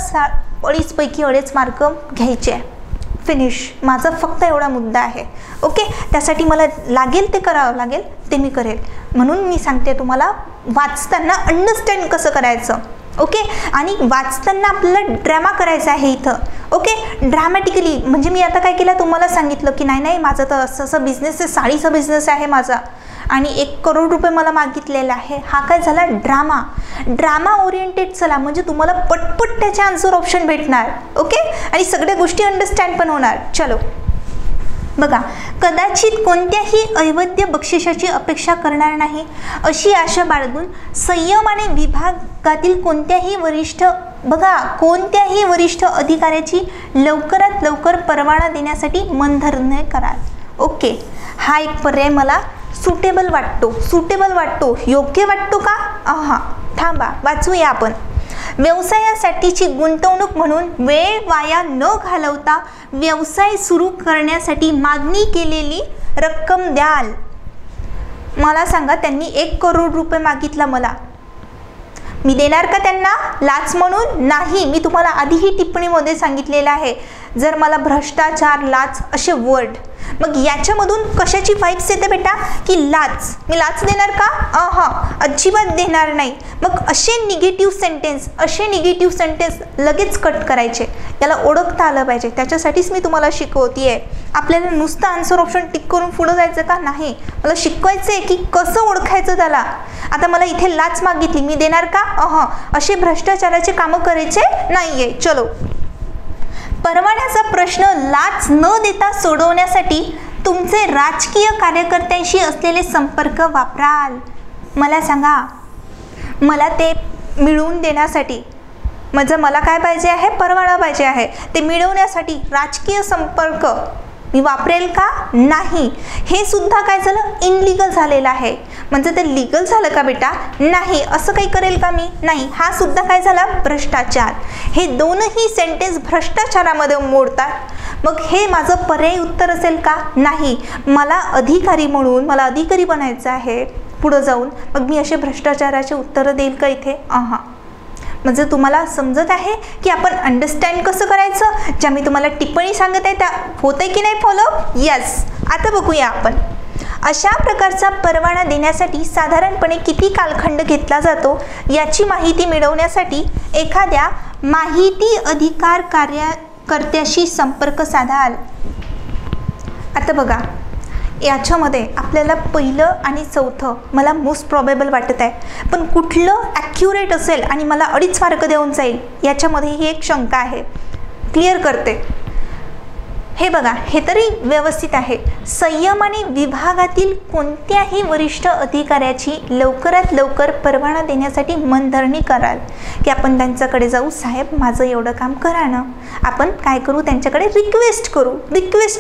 40पैकी 2.5 मार्क घ्यायचे आहे. फिनिश. माझा फक्त एवढा मुद्दा आहे. ओके, त्यासाठी मला लागेल ते करावं लागेल, ते मी करेल. म्हणून मी सांगते तुम्हाला वाचताना अंडरस्टँड कसं करायचं. ओके, आणि वाचताना आपल्याला ड्रामा करायचा आहे इथं. ओके, ड्रामॅटिकली. म्हणजे मी आता काय केलं, तुम्हाला सांगितलं की नाही माझं तर असं बिझनेस आहे, साडीचा बिझनेस आहे माझा आणि 1 करोड रुपये मला मागितलेला आहे. हा काय झाला, ड्रामा ओरिएंटेड. चला, म्हणजे तुम्हाला पटपट त्याचे आन्सर ऑप्शन भेटणार. ओके, आणि सगळ्या गोष्टी अंडरस्टँड पण होणार. चलो बघा, कदाचित कोणत्याही अवैध बक्षिसाची अपेक्षा करणार नाही अशी आशा बाळगून संयमाने विभागातील कोणत्याही वरिष्ठ अधिकाऱ्याची लवकरात लवकर परवाना देण्यासाठी मनधरणी कराल. ओके, हा एक पर्याय मला सुटेबल वाटतो, योग्य वाटतो का? थांबा, वाचूया आपण. व्यवसायासाठीची गुंतवणूक म्हणून वेळ वाया न घालवता व्यवसाय सुरू करण्यासाठी मागणी केलेली रक्कम द्याल. मला सांगा, त्यांनी 1 करोड रुपये मागितला मला, मी देणार का त्यांना लाच म्हणून? नाही. मी तुम्हाला आधीही टिप्पणीमध्ये सांगितलेलं आहे, जर मला भ्रष्टाचार, लाच असे वर्ड, मग याच्यामधून कशाची वाइब्स येते बेटा की लाच, मी लाच देणार का? अजिबात देणार नाही. मग असे निगेटिव्ह सेंटेन्स लगेच कट करायचे. याला ओळखता आलं पाहिजे, त्याच्यासाठीच मी तुम्हाला शिकवतेय. आपल्याला नुसतं आन्सर ऑप्शन टिक करून पुढे जायचं का? नाही, मला शिकवायचं आहे की कसं ओळखायचं त्याला. आता मला इथे लाच मागितली, मी देणार का? असे भ्रष्टाचाराचे कामं करायचे नाहीये. चलो, परवान्याचा प्रश्न लाच न देता सोडवण्यासाठी तुमचे राजकीय कार्यकर्त्यांशी असलेले संपर्क वापराल. मला सांगा, मला ते मिळवून देण्यासाठी मला काय पाहिजे आहे? परवाना पाहिजे आहे. ते मिळवण्यासाठी राजकीय संपर्क मी वापरेल का? नाही. हे सुद्धा काय झालं? इनलिगल झालेलं आहे. म्हणजे ते लिगल झालं का बेटा? नाही. असं काही करेल का मी? नाही. हा सुद्धा काय झाला? भ्रष्टाचार. हे दोनही सेंटेन्स भ्रष्टाचारामध्ये मोडतात. मग हे माझं पर्यायी उत्तर असेल का? नाही. मला अधिकारी म्हणून मला अधिकारी बनायचं आहे पुढं जाऊन, मग मी असे भ्रष्टाचाराचे उत्तरं देईल का इथे? म्हणजे तुम्हाला समजत आहे की आपण अंडरस्टँड कसं करायचं? ज्या मी तुम्हाला टिप्पणी सांगत आहे त्या होतंय की नाही फॉलो? यस. आता बघूया आपण, अशा प्रकारचा परवाना देण्यासाठी साधारणपणे किती कालखंड घेतला जातो याची माहिती मिळवण्यासाठी एखाद्या माहिती अधिकार कार्यकर्त्याशी संपर्क साधाल. आता बघा, याच्यामध्ये आपल्याला पहिलं आणि चौथं मला मोस्ट प्रॉबेबल वाटत आहे, पण कुठलं ॲक्युरेट असेल आणि मला 2.5 मार्क देऊन जाईल याच्यामध्ये ही एक शंका आहे. क्लिअर करते. हे बघा, हे तरी व्यवस्थित आहे. संयमाने विभागातील कोणत्याही वरिष्ठ अधिकाऱ्याची लवकरात लवकर परवाना देण्यासाठी मनधरणी कराल की आपण त्यांच्याकडे जाऊ, साहेब माझं एवढं काम करा ना. आपण काय करू? त्यांच्याकडे रिक्वेस्ट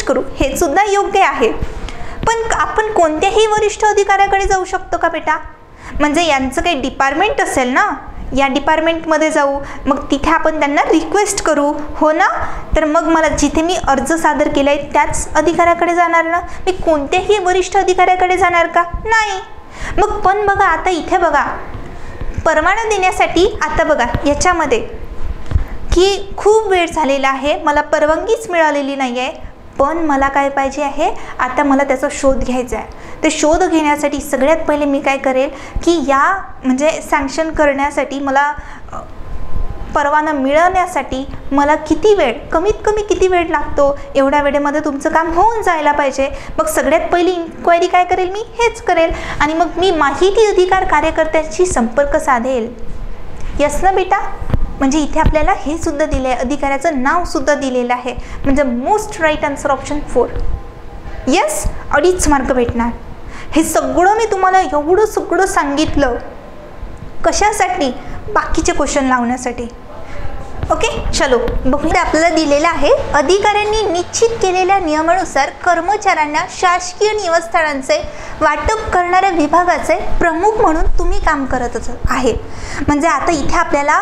करू. हे सुद्धा योग्य आहे. पण आपण कोणत्याही वरिष्ठ अधिकाऱ्याकडे जाऊ शकतो का बेटा? म्हणजे यांचं काही डिपार्टमेंट असेल ना, या डिपार्टमेंटमध्ये जाऊ, मग तिथे आपण त्यांना रिक्वेस्ट करू, हो ना? तर मग मला जिथे मी अर्ज सादर केला आहे त्याच अधिकाऱ्याकडे जाणार ना, मी कोणत्याही वरिष्ठ अधिकाऱ्याकडे जाणार का? नाही. मग पण बघा, आता इथे बघा, परवाना देण्यासाठी आता बघा याच्यामध्ये की खूप वेळ झालेला आहे, मला परवानगीच मिळालेली नाही आहे, पण मला काय पाहिजे आहे? आता मला त्याचा शोध घ्यायचा आहे. ते शोध घेण्यासाठी सगळ्यात पहिले मी काय करेल की या म्हणजे सँक्शन करण्यासाठी मला परवाना मिळवण्यासाठी मला किती वेळ, कमीत कमी किती वेळ लागतो, एवढ्या वेळेमध्ये तुमचं काम होऊन जायला पाहिजे. मग सगळ्यात पहिली इन्क्वायरी काय करेल? मी हेच करेल आणि मग मी माहिती अधिकार कार्यकर्त्यांशी संपर्क साधेल. यस ना बेटा? म्हणजे इथे आपल्याला हे सुद्धा दिलं आहे, अधिकाऱ्याचं नाव सुद्धा दिलेलं आहे. म्हणजे most right answer option 4. Yes, 2.5 mark भेटणार. हे सगळं मी तुम्हाला एवढं सगळं सांगितलं कशासाठी? बाकीचे क्वेश्चन लावण्यासाठी. ओके, चलो बघूया. आपल्याला दिलेलं आहे, अधिकाऱ्यांनी निश्चित केलेल्या नियमानुसार कर्मचाऱ्यांना शासकीय निवासस्थानांचे वाटप करणाऱ्या विभागाचे प्रमुख म्हणून तुम्ही काम करत आहे. म्हणजे आता इथे आपल्याला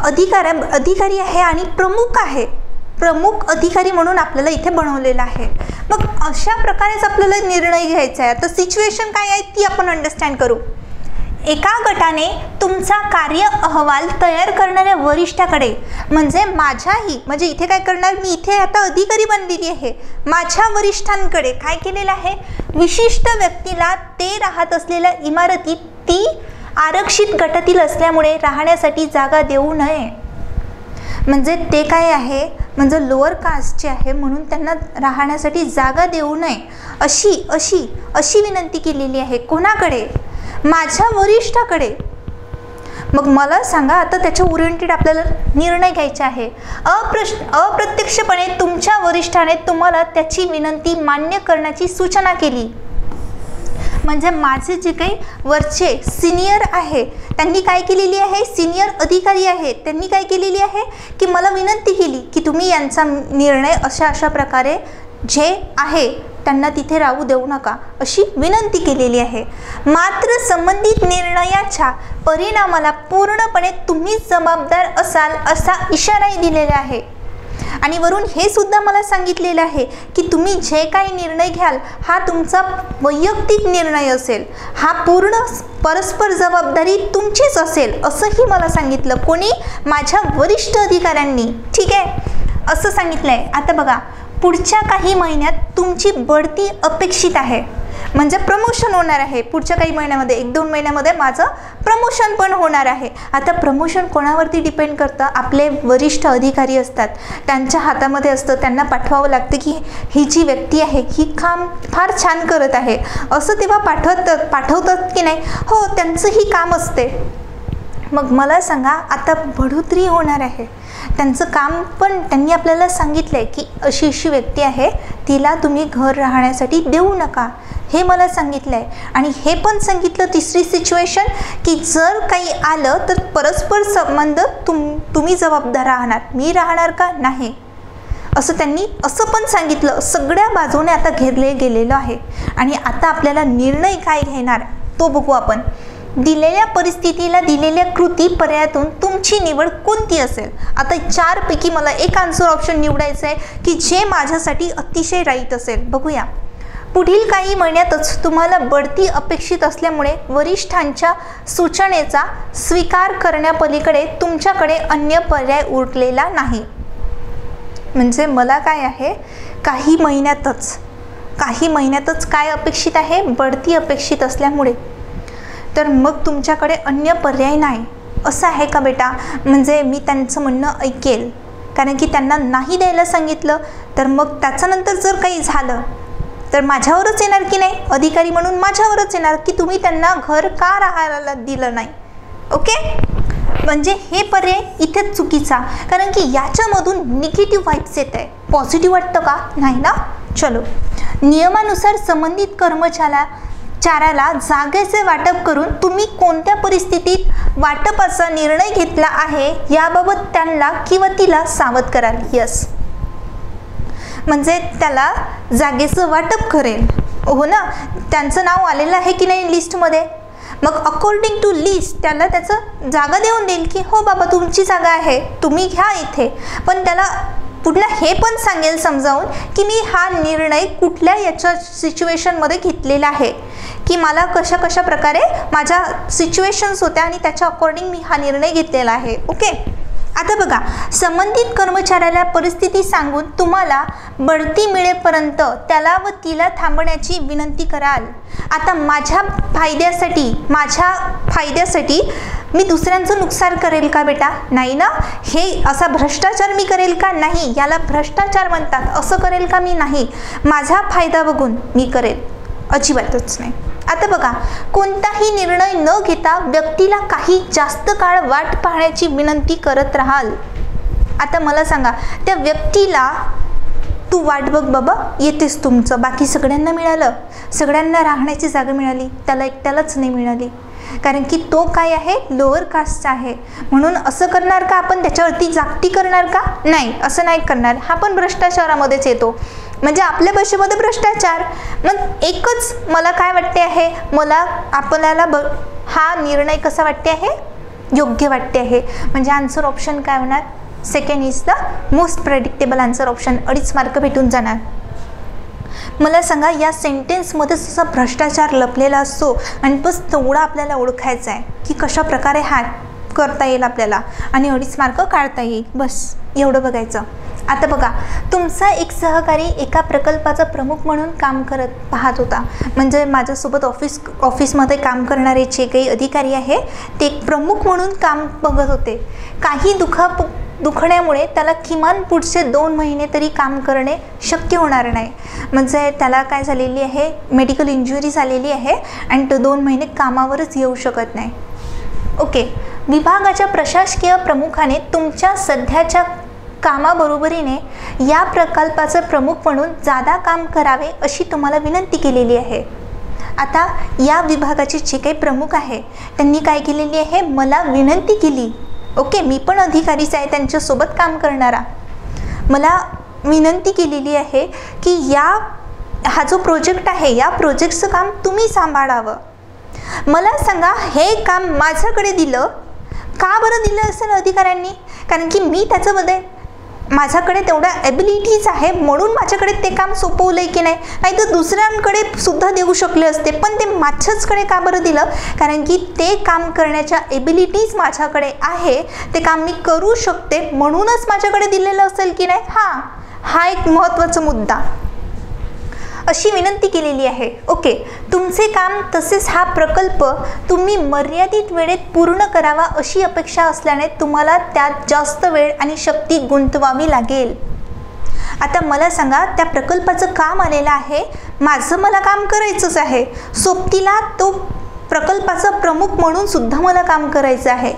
अधिकारी आहे आणि प्रमुख आहे, प्रमुख अधिकारी म्हणून आपल्याला इथे बनवलेलं आहे. मग अशा प्रकारेच आपल्याला निर्णय घ्यायचा आहे. आता सिच्युएशन काय आहे ती आपण अंडरस्टँड करू. एका गटाने तुमचा कार्य अहवाल तयार करणाऱ्या वरिष्ठाकडे, म्हणजे इथे काय करणार? मी इथे आता अधिकारी बनलेली आहे. माझ्या वरिष्ठांकडे काय केलेलं आहे? विशिष्ट व्यक्तीला ते राहत असलेल्या इमारतीत ती आरक्षित गटातील असल्यामुळे राहण्यासाठी जागा देऊ नये. म्हणजे ते काय आहे? म्हणजे लोअर कास्टचे आहे म्हणून त्यांना राहण्यासाठी जागा देऊ नये अशी विनंती केलेली आहे. कोणाकडे? माझ्या वरिष्ठाकडे. मग मला सांगा, आता त्याच्या ओरिएंटेड आपल्याला निर्णय घ्यायचा आहे. अप्रत्यक्षपणे तुमच्या वरिष्ठाने तुम्हाला त्याची विनंती मान्य करण्याची सूचना केली. म्हणजे माझे जे काही वरचे सिनियर आहे त्यांनी काय केलेली आहे? सिनियर अधिकारी आहे, त्यांनी काय केलेली आहे की मला विनंती केली की तुम्ही यांचा निर्णय अशा प्रकारे जे आहे त्यांना तिथे राहू देऊ नका अशी विनंती केलेली आहे. मात्र संबंधित निर्णयाच्या परिणामाला पूर्णपणे तुम्हीच जबाबदार असाल असा इशाराही दिलेला आहे. आणि वरून हे सुद्धा मला सांगितलेलं आहे की तुम्ही जे काही निर्णय घ्याल हा तुमचा वैयक्तिक निर्णय असेल, हा पूर्ण परस्पर जबाबदारी तुमचीच असेल असंही मला सांगितलं. कोणी? माझ्या वरिष्ठ अधिकाऱ्यांनी. ठीक आहे, असं सांगितलं आहे. आता बघा, पुढच्या काही महिन्यात तुमची बढती अपेक्षित आहे, म्हणजे प्रमोशन होणार आहे पुढच्या काही महिन्यामध्ये. 1-2 महिन्यामध्ये माझं प्रमोशन पण होणार आहे. आता प्रमोशन कोणावरती डिपेंड करतं? आपले वरिष्ठ अधिकारी असतात, त्यांच्या हातामध्ये असतं. त्यांना पाठवावं लागतं की ही जी व्यक्ती आहे ही काम फार छान करत आहे असं तेव्हा पाठवतात की नाही? हो, त्यांचंही काम असते. मग मला सांगा, आता बढोतरी होणार आहे, त्यांचं काम पण त्यांनी आपल्याला सांगितलं आहे की अशी अशी व्यक्ती आहे, तिला तुम्ही घर राहण्यासाठी देऊ नका, हे मला सांगितलं आहे. आणि हे पण सांगितलं, तिसरी सिच्युएशन, की जर काही आलं तर परस्पर संबंध तुम्ही जबाबदार राहणार, मी राहणार का नाही असं त्यांनी असं पण सांगितलं. सगळ्या बाजूने आता घेरले गेलेलं आहे. आणि आता आपल्याला निर्णय काय घेणार तो बघू आपण. दिलेल्या परिस्थितीला दिलेल्या कृती पर्यायातून तुमची निवड कोणती असेल? आता 4 पैकी मला एक आन्सर ऑप्शन निवडायचं आहे की जे माझ्यासाठी अतिशय राईट असेल. बघूया. पुढील काही महिन्यातच तुम्हाला बढती अपेक्षित असल्यामुळे वरिष्ठांच्या सूचनेचा स्वीकार करण्यापलीकडे तुमच्याकडे अन्य पर्याय उरलेला नाही. म्हणजे मला काय आहे, काही महिन्यातच काय अपेक्षित आहे? बढती अपेक्षित असल्यामुळे. तर मग तुमच्याकडे अन्य पर्याय नाही असं आहे का बेटा? म्हणजे मी त्यांचं म्हणणं ऐकेल, कारण की त्यांना नाही द्यायला सांगितलं तर मग त्याच्यानंतर जर काही झालं तर माझ्यावरच येणार की नाही? अधिकारी म्हणून माझ्यावरच येणार की तुम्ही त्यांना घर का राहायला दिलं नाही. ओके, म्हणजे हे पर्याय इथेच चुकीचा, कारण की याच्यामधून निगेटिव्ह वाईब्स येत आहे. पॉझिटिव्ह वाटतं का? नाही ना. चलो, नियमानुसार संबंधित कर्मचाऱ्याला जागेचे वाटप करून तुम्ही कोणत्या परिस्थितीत वाटपाचा निर्णय घेतला आहे याबाबत त्यांना किंवा तिला सावध कराल. यस, म्हणजे त्याला जागेचं वाटप करेल. हो ना, त्यांचं नाव आलेलं आहे की नाही लिस्टमध्ये? मग अकॉर्डिंग टू लिस्ट त्याला त्याचं जागा देऊन देईल की हो बाबा तुमची जागा आहे, तुम्ही घ्या इथे. पण त्याला पुढला हे पण सांगेल समजावून की मी हा निर्णय कुठल्या याच्या सिच्युएशनमध्ये घेतलेला आहे, की मला कशा प्रकारे माझ्या सिच्युएशन्स होत्या आणि त्याच्या अकॉर्डिंग मी हा निर्णय घेतलेला आहे. ओके, आता बघा, संबंधित कर्मचाऱ्याला परिस्थिती सांगून तुम्हाला बढती मिळेपर्यंत त्याला व तिला थांबण्याची विनंती कराल. आता माझ्या फायद्यासाठी मी दुसऱ्यांचं नुकसान करेल का बेटा? नाही ना. हे असा भ्रष्टाचार मी करेल का? नाही, याला भ्रष्टाचार म्हणतात. असं करेल का मी? नाही. माझा फायदा बघून मी करेल, अजिबातच नाही. आता बघा, कोणताही निर्णय न घेता व्यक्तीला काही जास्त काळ वाट पाहण्याची विनंती करत राहाल. आता मला सांगा, त्या व्यक्तीला तू वाट बघ बाबा, येतेस तुमचं. बाकी सगळ्यांना मिळालं, सगळ्यांना राहण्याची जागा मिळाली, त्याला एकट्यालाच नाही मिळाली. कारण की तो काय आहे? लोअर कास्टचा आहे. म्हणून असं करणार का आपण? त्याच्यावरती जागती करणार का? नाही, असं नाही करणार. हा पण भ्रष्टाचारामध्येच येतो. म्हणजे आपल्या भाषेमध्ये भ्रष्टाचार. मग एकच मला काय वाटते आहे, मला आपल्याला हा निर्णय कसा वाटते आहे? योग्य वाटते आहे. म्हणजे आन्सर ऑप्शन काय होणार? Second is the most predictable answer option. 2.5 mark भेटून जाणार. मला सांगा, या सेंटेन्समध्ये जसा भ्रष्टाचार लपलेला असतो आणि बस तेवढा आपल्याला ओळखायचा आहे की कशा प्रकारे हा करता येईल आपल्याला आणि 2.5 मार्क काढता येईल. बस एवढं बघायचं. आता बघा, तुमचा एक सहकारी एका प्रकल्पाचा प्रमुख म्हणून काम पाहत होता. म्हणजे माझ्यासोबत ऑफिसमध्ये काम करणारे जे काही अधिकारी आहे ते एक प्रमुख म्हणून काम बघत होते. काही दुखण्यामुळे त्याला किमान पुढचे 2 महिने तरी काम करणे शक्य होणार नाही. म्हणजे त्याला काय झालेली आहे? मेडिकल इंजुरी झालेली आहे आणि तो 2 महिने कामावरच येऊ शकत नाही. ओके, विभागाच्या प्रशासकीय प्रमुखाने तुमच्या सध्याच्या कामाबरोबरीने या प्रकल्पाचे प्रमुख म्हणून जादा काम करावे अशी तुम्हाला विनंती केलेली आहे. आता या विभागाचे जे काही प्रमुख आहे त्यांनी काय केलेली आहे? मला विनंती केली. ओके, मी पण अधिकारीच आहे त्यांच्यासोबत काम करणारा. मला विनंती केलेली आहे की या हा जो प्रोजेक्ट आहे या प्रोजेक्टचं काम तुम्ही सांभाळावं. मला सांगा, हे काम माझ्याकडे दिलं का बरं दिलं असेल अधिकाऱ्यांनी? कारण की मी त्याच्यामध्ये माझ्याकडे तेवढ्या ॲबिलिटीज आहे म्हणून माझ्याकडे ते काम सोपवलं आहे की नाही? नाही तर दुसऱ्यांकडे सुद्धा देऊ शकले असते, पण ते माझ्याचकडे का बरं दिलं? कारण की ते काम करण्याच्या एबिलिटीज माझ्याकडे आहे, ते काम मी करू शकते म्हणूनच माझ्याकडे दिलेलं असेल की नाही? हा एक महत्त्वाचा मुद्दा. अशी विनंती केलेली आहे. ओके, तुमचे काम तसेच हा प्रकल्प तुम्ही मर्यादित वेळेत पूर्ण करावा अशी अपेक्षा असल्याने तुम्हाला त्यात जास्त वेळ आणि शक्ती गुंतवावी लागेल. आता मला सांगा, त्या प्रकल्पाचं काम आलेलं आहे, मला काम करायचंच आहे, सोबतीला तो प्रकल्पाचा प्रमुख म्हणून सुद्धा मला काम करायचं आहे.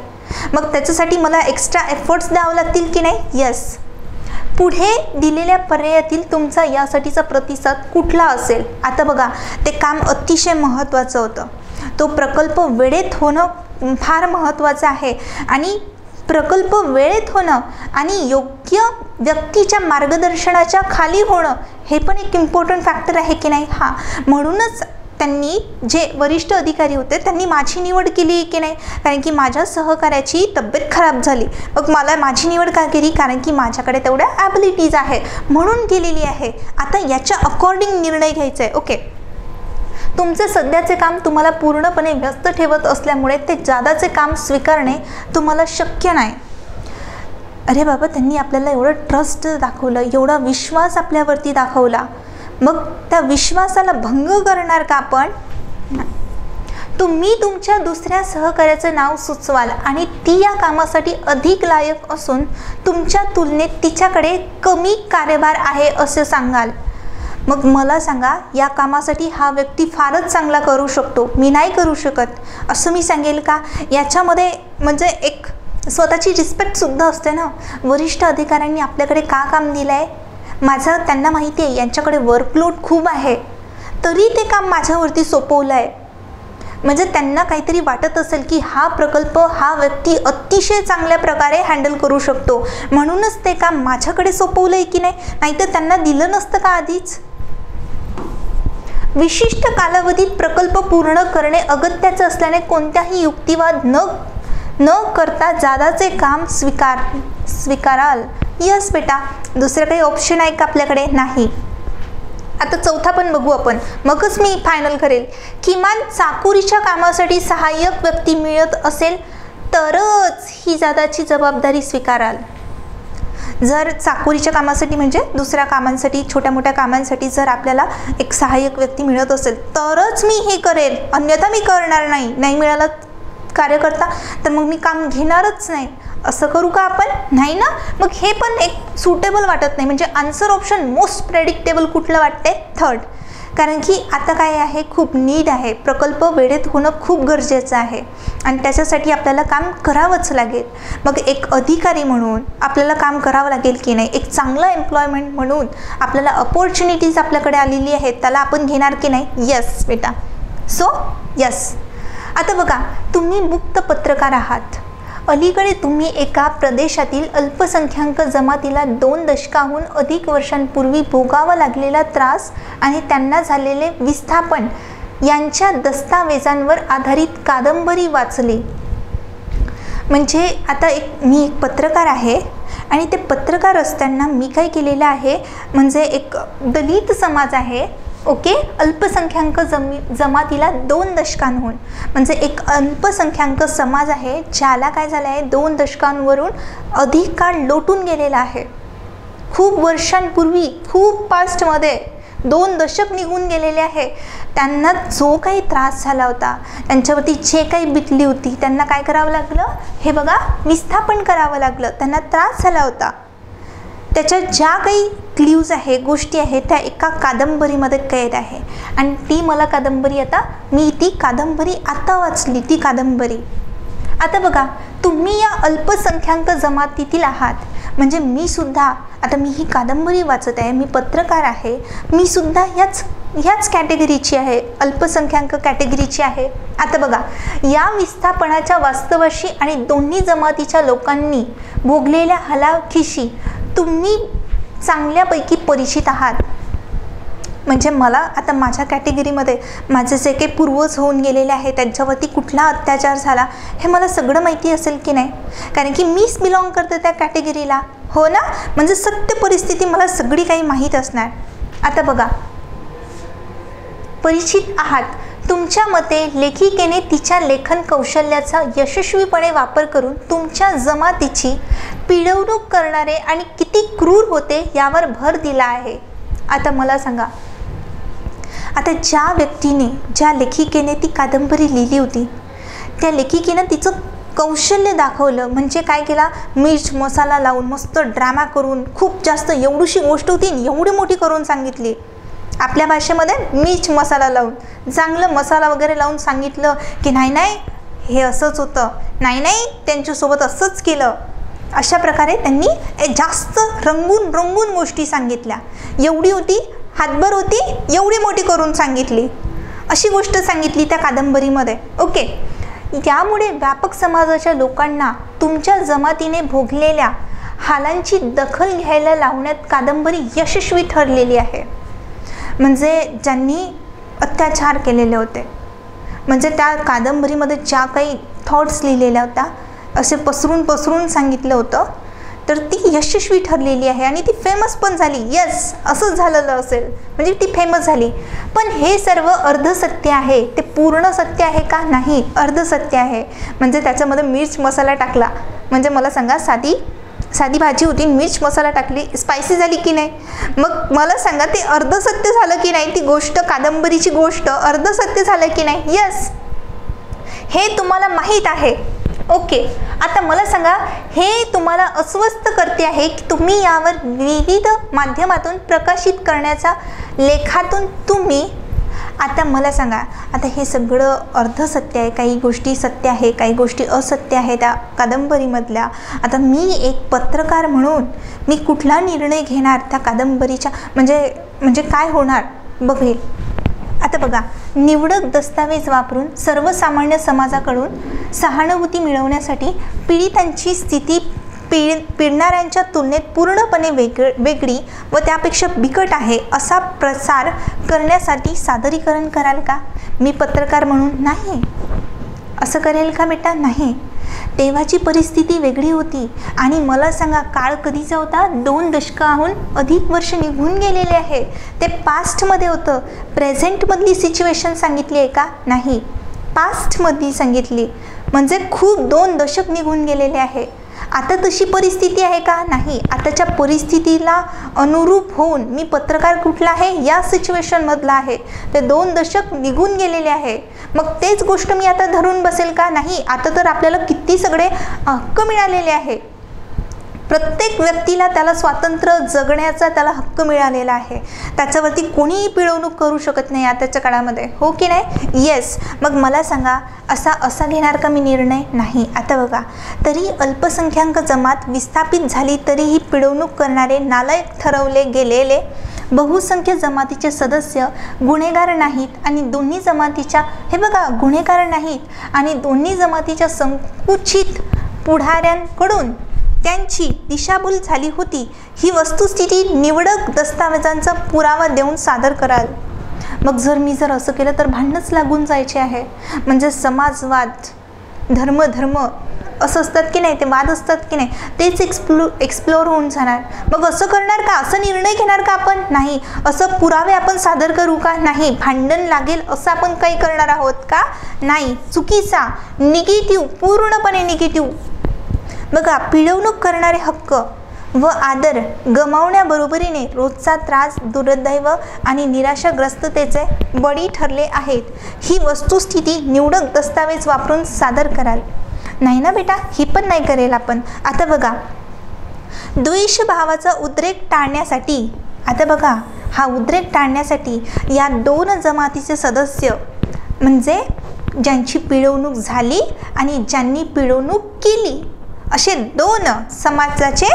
मग त्याच्यासाठी मला एक्स्ट्रा एफर्ट्स द्यावे लागतील की नाही? यस. पुढे दिलेल्या पर्यायातील तुमचा यासाठीचा प्रतिसाद कुठला असेल? आता बघा, ते काम अतिशय महत्त्वाचं होतं. तो प्रकल्प वेळेत होणं फार महत्त्वाचं आहे आणि प्रकल्प वेळेत होणं आणि योग्य व्यक्तीच्या मार्गदर्शनाच्या खाली होणं हे पण एक इम्पॉर्टंट फॅक्टर आहे की नाही? म्हणूनच त्यांनी जे वरिष्ठ अधिकारी होते त्यांनी माझी निवड केली की नाही? कारण की माझ्या सहकार्याची तब्येत खराब झाली. मग मला माझी निवड का केली? कारण की माझ्याकडे तेवढ्या ॲबिलिटीज आहे म्हणून केलेली आहे. आता याच्या अकॉर्डिंग निर्णय घ्यायचा आहे. ओके, तुमचे सध्याचे काम तुम्हाला पूर्णपणे व्यस्त ठेवत असल्यामुळे ते जादाचे काम स्वीकारणे तुम्हाला शक्य नाही. अरे बाबा, त्यांनी आपल्याला एवढं ट्रस्ट दाखवलं, एवढा विश्वास आपल्यावरती दाखवला, मग त्या विश्वासाला भंग करणार का आपण? तुम्ही तुमच्या दुसऱ्या सहकार्याचं नाव सुचवाल आणि ती या कामासाठी अधिक लायक असून तुमच्या तुलनेत तिच्याकडे कमी कार्यभार आहे असं सांगाल. मग मला सांगा, या कामासाठी हा व्यक्ती फारच चांगला करू शकतो, मी नाही करू शकत असं मी सांगेल का? याच्यामध्ये म्हणजे एक स्वतःची रिस्पेक्टसुद्धा असते ना. वरिष्ठ अधिकाऱ्यांनी आपल्याकडे का काम दिलं आहे? त्यांना माहिती आहे यांच्याकडे वर्कलोड खूप आहे, तरी ते काम माझ्यावरती सोपवलं आहे. म्हणजे त्यांना काहीतरी वाटत असेल की हा प्रकल्प हा व्यक्ती अतिशय चांगल्या प्रकारे हँडल करू शकतो म्हणूनच ते काम माझ्याकडे सोपवलं आहे की नाही? नाहीतर त्यांना दिलं नसतं का आधीच? विशिष्ट कालावधीत प्रकल्प पूर्ण करणे अगत्याचं असल्याने कोणत्याही युक्तिवाद न करता जादाचे काम स्वीकाराल. यस बेटा. दुसरं काही ऑप्शन आहे का आपल्याकडे? नाही. आता चौथा पण बघू आपण, मगच मी फायनल करेल. किमान चाकोरीच्या कामासाठी सहाय्यक व्यक्ती मिळत असेल तरच ही जादाची जबाबदारी स्वीकाराल. जर चाकोरीच्या कामासाठी म्हणजे दुसऱ्या कामांसाठी, छोट्या मोठ्या कामांसाठी जर आपल्याला एक सहाय्यक व्यक्ती मिळत असेल तरच मी हे करेल, अन्यथा मी करणार नाही. नाही मिळाला कार्यकर्ता तर मग मी काम घेणारच नाही. असं करू का आपण? नाही ना. मग हे पण एक सुटेबल वाटत नाही. म्हणजे आन्सर ऑप्शन मोस्ट प्रेडिक्टेबल कुठलं वाटते? थर्ड. कारण की आता काय आहे, खूप नीड आहे, प्रकल्प वेळेत होणं खूप गरजेचं आहे आणि त्याच्यासाठी आपल्याला काम करावंच लागेल. मग एक अधिकारी म्हणून आपल्याला काम करावं लागेल की नाही? एक चांगला एम्प्लॉयमेंट म्हणून आपल्याला अपॉर्च्युनिटीज आपल्याकडे आलेली आहेत, त्याला आपण घेणार की नाही? यस बेटा. So yes. आता बघा, तुम्ही मुक्त पत्रकार आहात. अलीकडे तुम्ही एका प्रदेशातील अल्पसंख्याक जमातीला 2 दशकाहून अधिक वर्षांपूर्वी भोगावा लागलेला त्रास आणि त्यांना झालेले विस्थापन यांच्या दस्तावेजांवर आधारित कादंबरी वाचली. म्हणजे आता मी एक पत्रकार आहे आणि ते पत्रकार असताना मी काय केलेलं आहे, म्हणजे एक दलित समाज आहे, ओके, अल्पसंख्याक जमातीला 2 दशकांहून, म्हणजे एक अल्पसंख्याक समाज आहे ज्याला काय झालं आहे, 2 दशकांवरून अधिक काळ लोटून गेलेला आहे. खूप वर्षांपूर्वी, खूप पास्टमध्ये 2 दशक निघून गेलेले आहे. त्यांना जो काही त्रास झाला होता, त्यांच्यावरती जे काही बितली होती, त्यांना काय करावं लागलं? हे बघा, विस्थापन करावं लागलं. त्यांना त्रास झाला होता. त्याच्या ज्या काही क्ल्यूज आहे, गोष्टी आहेत, त्या एका कादंबरीमध्ये कैद आहे आणि ती मला कादंबरी मी ती कादंबरी आता वाचली, ती कादंबरी. आता बघा, तुम्ही या अल्पसंख्याक जमातीतील आहात, म्हणजे मी सुद्धा, आता मी ही कादंबरी वाचत आहे, मी पत्रकार आहे, मी सुद्धा ह्याच कॅटेगरीची आहे, अल्पसंख्याक कॅटेगरीची आहे. आता बघा, या विस्थापनाच्या वास्तवाशी आणि दोन्ही जमातीच्या लोकांनी भोगलेल्या हलाखीशी तुम्ही चांगल्यापैकी परिचित आहात. म्हणजे मला आता माझ्या कॅटेगरीमध्ये माझे जे काही पूर्वज होऊन गेलेले आहे त्यांच्यावरती कुठला अत्याचार झाला हे मला सगळं माहिती असेल की नाही, कारण की मीच बिलॉंग करते त्या कॅटेगरीला, हो ना. म्हणजे सत्य परिस्थिती मला सगळी काही माहीत असणार. आता बघा, परिचित आहात, तुमच्या मते लेखिकेने तिच्या लेखन कौशल्याचा यशस्वीपणे वापर करून तुमच्या जमातीची पिळवणूक करणारे आणि किती क्रूर होते यावर भर दिला आहे. आता मला सांगा, आता ज्या व्यक्तीने, ज्या लेखिकेने ती कादंबरी लिहिली होती, त्या लेखिकेनं तिचं कौशल्य दाखवलं. म्हणजे काय केला, मिर्च मसाला लावून, मस्त ड्रामा करून, खूप जास्त एवढीशी गोष्ट होती एवढी मोठी करून सांगितली. आपल्या भाषेमध्ये मिर्च मसाला लावून, चांगलं मसाला वगैरे लावून सांगितलं की नाही नाही हे असंच होतं, नाही नाही त्यांच्यासोबत असंच केलं. अशा प्रकारे त्यांनी जास्त रंगून रंगून गोष्टी सांगितल्या. एवढी होती, हातभर होती, एवढी मोठी करून सांगितली, अशी गोष्ट सांगितली त्या कादंबरीमध्ये. ओके, त्यामुळे व्यापक समाजाच्या लोकांना तुमच्या जमातीने भोगलेल्या हालांची दखल घ्यायला लावण्यात कादंबरी यशस्वी ठरलेली आहे. म्हणजे ज्यांनी अत्याचार केलेले होते, म्हणजे त्या कादंबरीमध्ये ज्या काही थॉट्स लिहिलेल्या होत्या, असे पसरून सांगितलं होतं, तर ती यशस्वी ठरलेली आहे आणि ती फेमस पण झाली. यस, असंच झालेलं असेल म्हणजे ती फेमस झाली. पण हे सर्व अर्धसत्य आहे. ते पूर्ण सत्य आहे का? नाही, अर्धसत्य आहे. म्हणजे त्याच्यामध्ये मिर्च मसाला टाकला, म्हणजे मला सांगा, साधी भाजी होती, मिर्च मसाला टाकली, स्पायसी झाली की नाही? मग मला सांगा, ते अर्धसत्य झालं की नाही? ती गोष्ट, कादंबरीची गोष्ट अर्धसत्य झालं की नाही? यस, हे तुम्हाला माहीत आहे. ओके, आता मला सांगा, हे तुम्हाला अस्वस्थ करते आहे की तुम्ही यावर विविध माध्यमातून प्रकाशित करण्याचा लेखातून तुम्ही, आता मला सांगा, आता हे सगळं अर्धसत्य आहे, काही गोष्टी सत्य आहे, काही गोष्टी असत्य आहे त्या कादंबरीमधल्या. आता मी एक पत्रकार म्हणून मी कुठला निर्णय घेणार त्या कादंबरीच्या, म्हणजे काय होणार बघेल. आता बघा, निवडक दस्तावेज वापरून सर्वसामान्य समाजाकडून सहानुभूती मिळवण्यासाठी पीडितांची स्थिती पीडणाऱ्यांच्या तुलनेत पूर्णपणे वेगळी व त्यापेक्षा बिकट आहे असा प्रसार करण्यासाठी सादरीकरण कराल का? मी पत्रकार म्हणून नाही. असं करेल का बेटा? नाही. तेव्हाची परिस्थिती वेगळी होती आणि मला सांगा, काळ कधीचा होता? 2 दशकाहून अधिक वर्ष निघून गेलेले आहे. ते पास्टमध्ये होतं. प्रेझेंटमधली सिच्युएशन सांगितली आहे का? नाही, पास्टमधली सांगितली. म्हणजे खूप 2 दशक निघून गेलेले आहे. आता तशी परिस्थिती आहे का? नाही. आताच्या परिस्थितीला अनुरूप होऊन मी पत्रकार कुठला आहे? या सिच्युएशनमधला आहे. ते 2 दशक निघून गेलेले आहे. मग तेच गोष्ट मी आता धरून बसेल का? नाही. आता तर आपल्याला किती सगळे हक्क मिळालेले आहे. प्रत्येक व्यक्तीला त्याला स्वातंत्र्य जगण्याचा त्याला हक्क मिळालेला आहे. त्याच्यावरती कोणीही पिळवणूक करू शकत नाही आताच्या काळामध्ये, हो की नाही? येस. मग मला सांगा, असा घेणार का मी निर्णय? नाही. आता बघा, तरी अल्पसंख्याक जमात विस्थापित झाली तरीही पिळवणूक करणारे नालायक ठरवले गेलेले बहुसंख्य जमातीचे सदस्य गुन्हेगार नाहीत आणि दोन्ही जमातीच्या, हे बघा, गुन्हेगार नाहीत आणि दोन्ही जमातीच्या संकुचित पुढाऱ्यांकडून त्यांची दिशाभूल झाली होती, ही वस्तुस्थिती निवडक दस्तावेजांचा पुरावा देऊन सादर कराल. मग जर असं केलं तर भांडणच लागून जायचे आहे. म्हणजे समाजवाद, धर्म असं असतात की नाही, ते वाद असतात की नाही, तेच एक्सप्लोर होऊन जाणार. मग असं करणार का? असं निर्णय घेणार का आपण? नाही. असं पुरावे आपण सादर करू का? नाही. भांडण लागेल असं आपण काही करणार आहोत का? नाही. चुकीचा, निगेटिव्ह, पूर्णपणे निगेटिव्ह. बघा, पिळवणूक करणारे हक्क व आदर गमावण्याबरोबरीने रोजचा त्रास, दुर्दैव आणि निराशाग्रस्ततेचे बळी ठरले आहेत, ही वस्तुस्थिती निवडक दस्तावेज वापरून सादर कराल. नाही ना बेटा, ही पण नाही करेल आपण. आता बघा, द्वेषभावाचा उद्रेक टाळण्यासाठी, आता बघा, हा उद्रेक टाळण्यासाठी या 2 जमातीचे सदस्य, म्हणजे ज्यांची पिळवणूक झाली आणि ज्यांनी पिळवणूक केली, असे 2 समाजाचे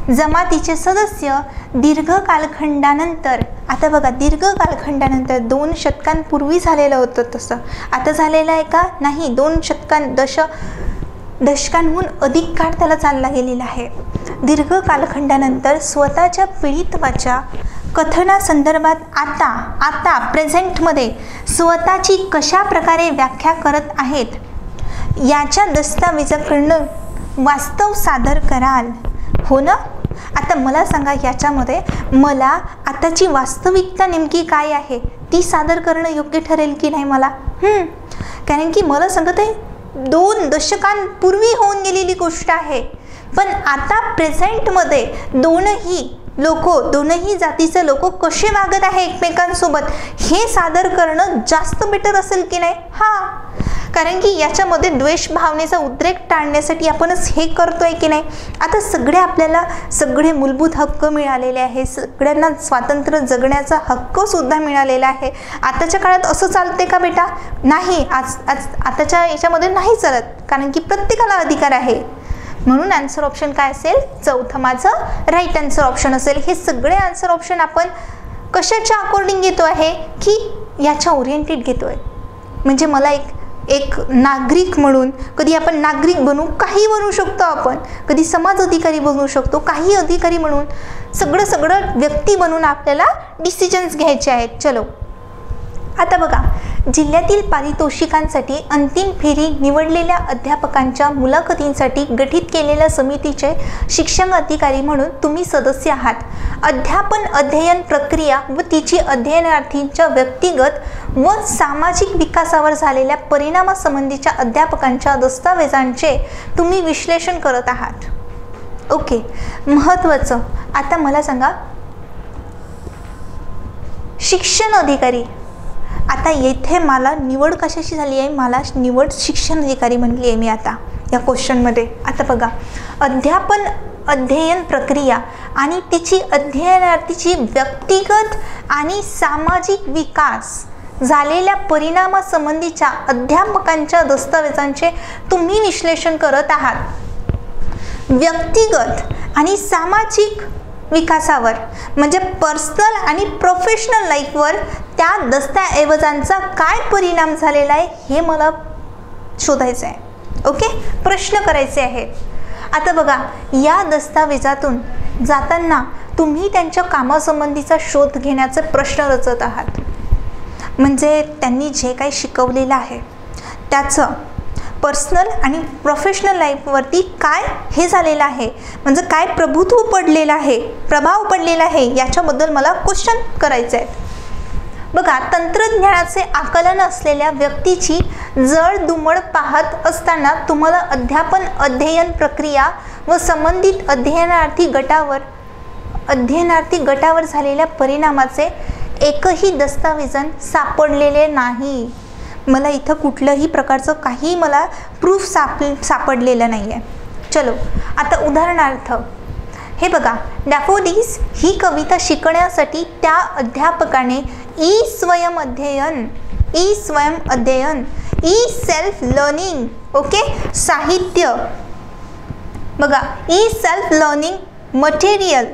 जमातीचे सदस्य दीर्घ कालखंडानंतर, आता बघा, दीर्घ कालखंडानंतर 2 शतकांपूर्वी झालेलं होतं तसं आता झालेलं आहे का? नाही. 2 दशकांहून अधिक काळ त्याला चालला गेलेला आहे. दीर्घ कालखंडानंतर स्वतःच्या पीडितत्वाच्या कथनासंदर्भात आता प्रेझेंटमध्ये स्वतःची कशा प्रकारे व्याख्या करत आहेत याच्या दस्तावेजाकडनं वास्तव सादर कराल, हो ना? आता मला सांगा, याच्यामध्ये मला आताची वास्तविकता नेमकी काय आहे ती सादर करणं योग्य ठरेल की नाही मला? कारण की मला सांगत आहे 2 दशकांपूर्वी होऊन गेलेली गोष्ट आहे, पण आता प्रेझेंटमध्ये दोनही जातीचे लोक कसे वागत आहे एकमेकांसोबत हे सादर करणं जास्त बेटर असेल की नाही? कारण की याच्यामध्ये द्वेष भावनेचा उद्रेक टाळण्यासाठी आपणच हे करतोय की नाही? आता आपल्याला सगळे मूलभूत हक्क मिळालेले आहे, सगळ्यांना स्वातंत्र्य जगण्याचा हक्क सुद्धा मिळालेला आहे. आताच्या काळात असं चालते का बेटा? नाही, आताच्या याच्यामध्ये नाही चालत, कारण की प्रत्येकाला अधिकार आहे. म्हणून आन्सर ऑप्शन काय असेल? चौथं माझं राईट आन्सर ऑप्शन असेल. हे सगळे आन्सर ऑप्शन आपण कशाच्या अकॉर्डिंग घेतो आहे की याच्या ओरिएंटेड घेतो आहे. म्हणजे मला एक नागरिक म्हणून, कधी आपण नागरिक बनू, काही बनू शकतो आपण, कधी समाज अधिकारी बनू शकतो, काही अधिकारी म्हणून, सगळं व्यक्ती बनून आपल्याला डिसिजन्स घ्यायचे आहेत. चलो आता बघा, जिल्ह्यातील पारितोषिकांसाठी अंतिम फेरी निवडलेल्या अध्यापकांच्या मुलाखतींसाठी गठीत केलेल्या समितीचे शिक्षण अधिकारी म्हणून तुम्ही सदस्य आहात. अध्यापन अध्ययन प्रक्रिया व तिची अध्ययनार्थींच्या व्यक्तिगत व सामाजिक विकासावर झालेल्या परिणामासंबंधीच्या अध्यापकांच्या दस्तावेजांचे तुम्ही विश्लेषण करत आहात. ओके, महत्त्वाचं. आता मला सांगा, शिक्षण अधिकारी, आता येथे मला निवड कशाची झाली आहे? मला निवड शिक्षण अधिकारी म्हणली आहे मी आता या क्वेश्चनमध्ये. आता बघा, अध्यापन अध्ययन प्रक्रिया आणि तिची अध्ययनार्थीची व्यक्तिगत आणि सामाजिक विकास झालेल्या परिणामासंबंधीच्या अध्यापकांच्या दस्तावेजांचे तुम्ही विश्लेषण करत आहात. व्यक्तिगत आणि सामाजिक विकासावर म्हणजे पर्सनल आणि प्रोफेशनल लाईफवर त्या दस्तऐवजांचा काय परिणाम झालेला आहे हे मला शोधायचं आहे. ओके, प्रश्न करायचे आहेत. आता बघा, या दस्तावेजातून जाताना तुम्ही त्यांच्या कामासंबंधीचा शोध घेण्याचे प्रश्न रचत आहात. म्हणजे त्यांनी जे काही शिकवलेलं आहे त्याचं पर्सनल आणि प्रोफेशनल लाईफवरती काय हे झालेलं आहे, म्हणजे काय प्रभुत्व पडलेलं आहे, प्रभाव पडलेला आहे, याच्याबद्दल मला क्वेश्चन करायचे आहेत. बघा, तंत्रज्ञानाचे आकलन असलेल्या व्यक्तीची जळदुमळ पाहत असताना तुम्हाला अध्यापन अध्ययन प्रक्रिया व संबंधित अध्ययनार्थी गटावर झालेल्या परिणामाचे एकही दस्तावेजन सापडलेले नाही. मला इथं कुठल्याही प्रकारचं काही मला प्रूफ सापडलेलं नाही आहे. चलो आता उदाहरणार्थ हे बघा, डॅफोडिल्स ही कविता शिकण्यासाठी त्या अध्यापकाने ई स्वयं अध्ययन ई सेल्फ लर्निंग, ओके, साहित्य, बघा, ई सेल्फ लर्निंग मटेरियल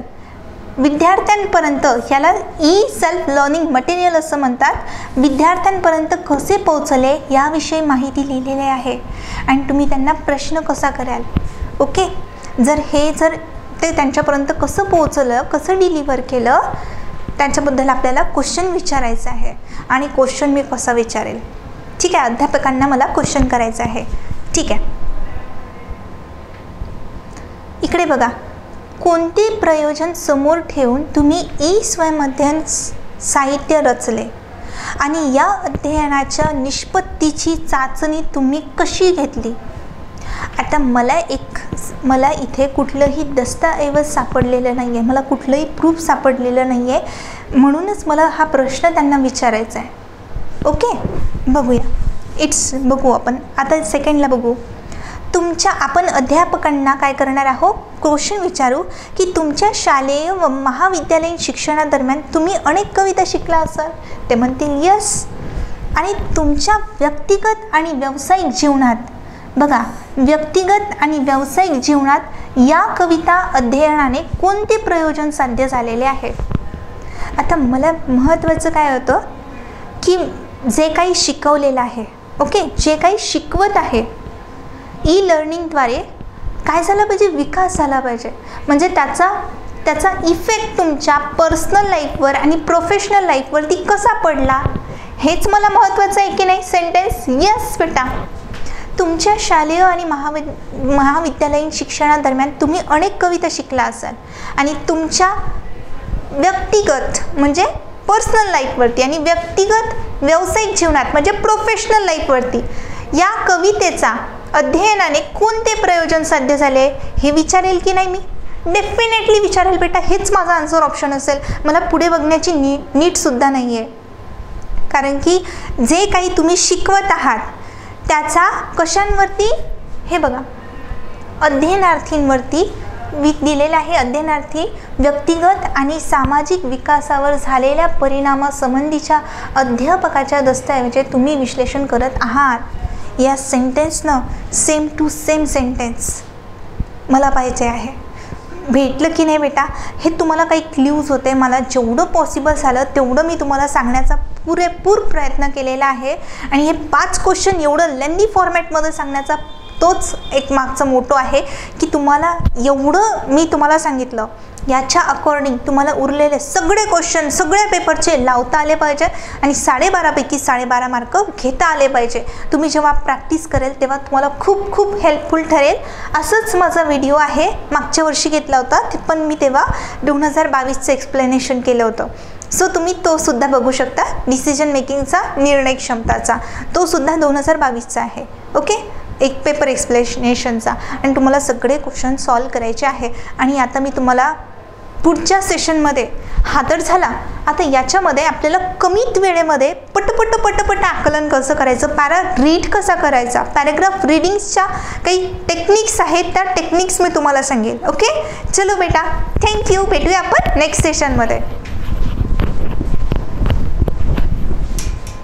विद्यार्थ्यांपर्यंत, याला ई सेल्फ लर्निंग मटेरियल असं म्हणतात, विद्यार्थ्यांपर्यंत कसे पोहोचले याविषयी माहिती लिहिलेली आहे. आणि तुम्ही त्यांना प्रश्न कसा कराल? ओके, जर ते त्यांच्यापर्यंत कसं पोहोचलं, कसं डिलिव्हर केलं, त्याच्याबद्दल आपल्याला क्वेश्चन विचारायचं आहे. आणि क्वेश्चन मी कसा विचारेल? ठीक आहे, अध्यापकांना मला क्वेश्चन करायचं आहे. ठीक आहे, इकडे बघा, कोणते प्रयोजन समोर ठेवून तुम्ही ई स्वयं अध्ययन साहित्य रचले आणि या अध्ययनाच्या निष्पत्तीची चाचणी तुम्ही कशी घेतली? आता मला इथे कुठलंही दस्तऐवज सापडलेलं नाही आहे, मला कुठलंही प्रूफ सापडलेलं नाही आहे, म्हणूनच मला हा प्रश्न त्यांना विचारायचा आहे. ओके, बघूया, बघू आपण आता सेकंडला बघू. आपण अध्यापकांना काय करणार आहोत? क्वेश्चन विचारू की तुमच्या शालेय व महाविद्यालयीन शिक्षणादरम्यान तुम्ही अनेक कविता शिकला असाल. ते म्हणतील यस. आणि तुमच्या व्यक्तिगत आणि व्यावसायिक जीवनात, बघा, व्यक्तिगत आणि व्यावसायिक जीवनात या कविता अध्ययनाने कोणते प्रयोजन साध्य झालेले आहे? आता मला महत्त्वाचं काय होतं की जे काही शिकवलेलं आहे, ओके, जे काही शिकवत आहे, ई लर्निंगद्वारे काय झालं पाहिजे? विकास झाला पाहिजे. म्हणजे त्याचा त्याचा इफेक्ट तुमच्या पर्सनल लाईफवर आणि प्रोफेशनल लाईफवरती कसा पडला हेच मला महत्त्वाचं आहे की नाही सेंटेन्स. येस बेटा. तुमच्या शालेय आणि महाविद्यालयीन शिक्षणादरम्यान तुम्ही अनेक कविता शिकला असाल आणि तुमच्या व्यक्तिगत म्हणजे पर्सनल लाईफवरती आणि व्यक्तिगत व्यावसायिक जीवनात म्हणजे प्रोफेशनल लाईफवरती या कवितेचा अध्ययनाने कोणते प्रयोजन साध्य झाले हे विचारेल की नाही मी. डेफिनेटली विचारेल बेटा. हेच माझा आन्सर ऑप्शन असेल. मला पुढे बघण्याची नीटसुद्धा नाही आहे. कारण की जे काही तुम्ही शिकवत आहात त्याचा कशांवरती हे बघा अध्ययनार्थींवरती दिलेला आहे. अध्ययनार्थी व्यक्तिगत आणि सामाजिक विकासावर झालेल्या परिणामासंबंधीच्या अध्यापकाच्या दस्तऐवजे तुम्ही विश्लेषण करत आहात. या सेंटेन्सनं सेम टू सेम सेंटेन्स मला पाहिजे आहे. भेटलं की नाही बेटा. हे तुम्हाला काही क्ल्यूज होते. मला जेवढं पॉसिबल झालं तेवढं मी तुम्हाला सांगण्याचा पुरेपूर प्रयत्न केलेला आहे आणि हे 5 क्वेश्चन एवढं लेंदी फॉर्मॅटमध्ये सांगण्याचा तोच एक मागचा मोटो आहे की तुम्हाला एवढं मी तुम्हाला सांगितलं याच्या अकॉर्डिंग तुम्हाला उरलेले सगळे क्वेश्चन सगळ्या पेपरचे लावता आले पाहिजे आणि 12.5 पैकी 12.5 मार्क घेता आले पाहिजे. तुम्ही जेव्हा प्रॅक्टिस करेल तेव्हा तुम्हाला खूप खूप हेल्पफुल ठरेल. असंच माझा व्हिडिओ आहे. मागच्या वर्षी घेतला होता पण मी तेव्हा 2022चं एक्सप्लेनेशन केलं होतं. सो तुम्ही तो सुद्धा बघू शकता. डिसिजन मेकिंगचा निर्णय क्षमताचा तो सुद्धा 2022चा आहे. ओके. एक पेपर एक्सप्लेनेशनचा आणि तुम्हाला सगळे क्वेश्चन सॉल्व करायचे आहे. आणि आता मी तुम्हाला पुढच्या सेशनमध्ये हा तर झाला. आता याच्यामध्ये आपल्याला कमीत वेळेमध्ये पटपट आकलन कसं करायचं, पॅरा रीड कसा करायचा, पॅराग्राफ रीडिंग्सच्या काही टेक्निक्स आहेत त्या टेक्निक्स मी तुम्हाला सांगेल. ओके. चलो बेटा. थँक्यू. भेटूया आपण नेक्स्ट सेशनमध्ये.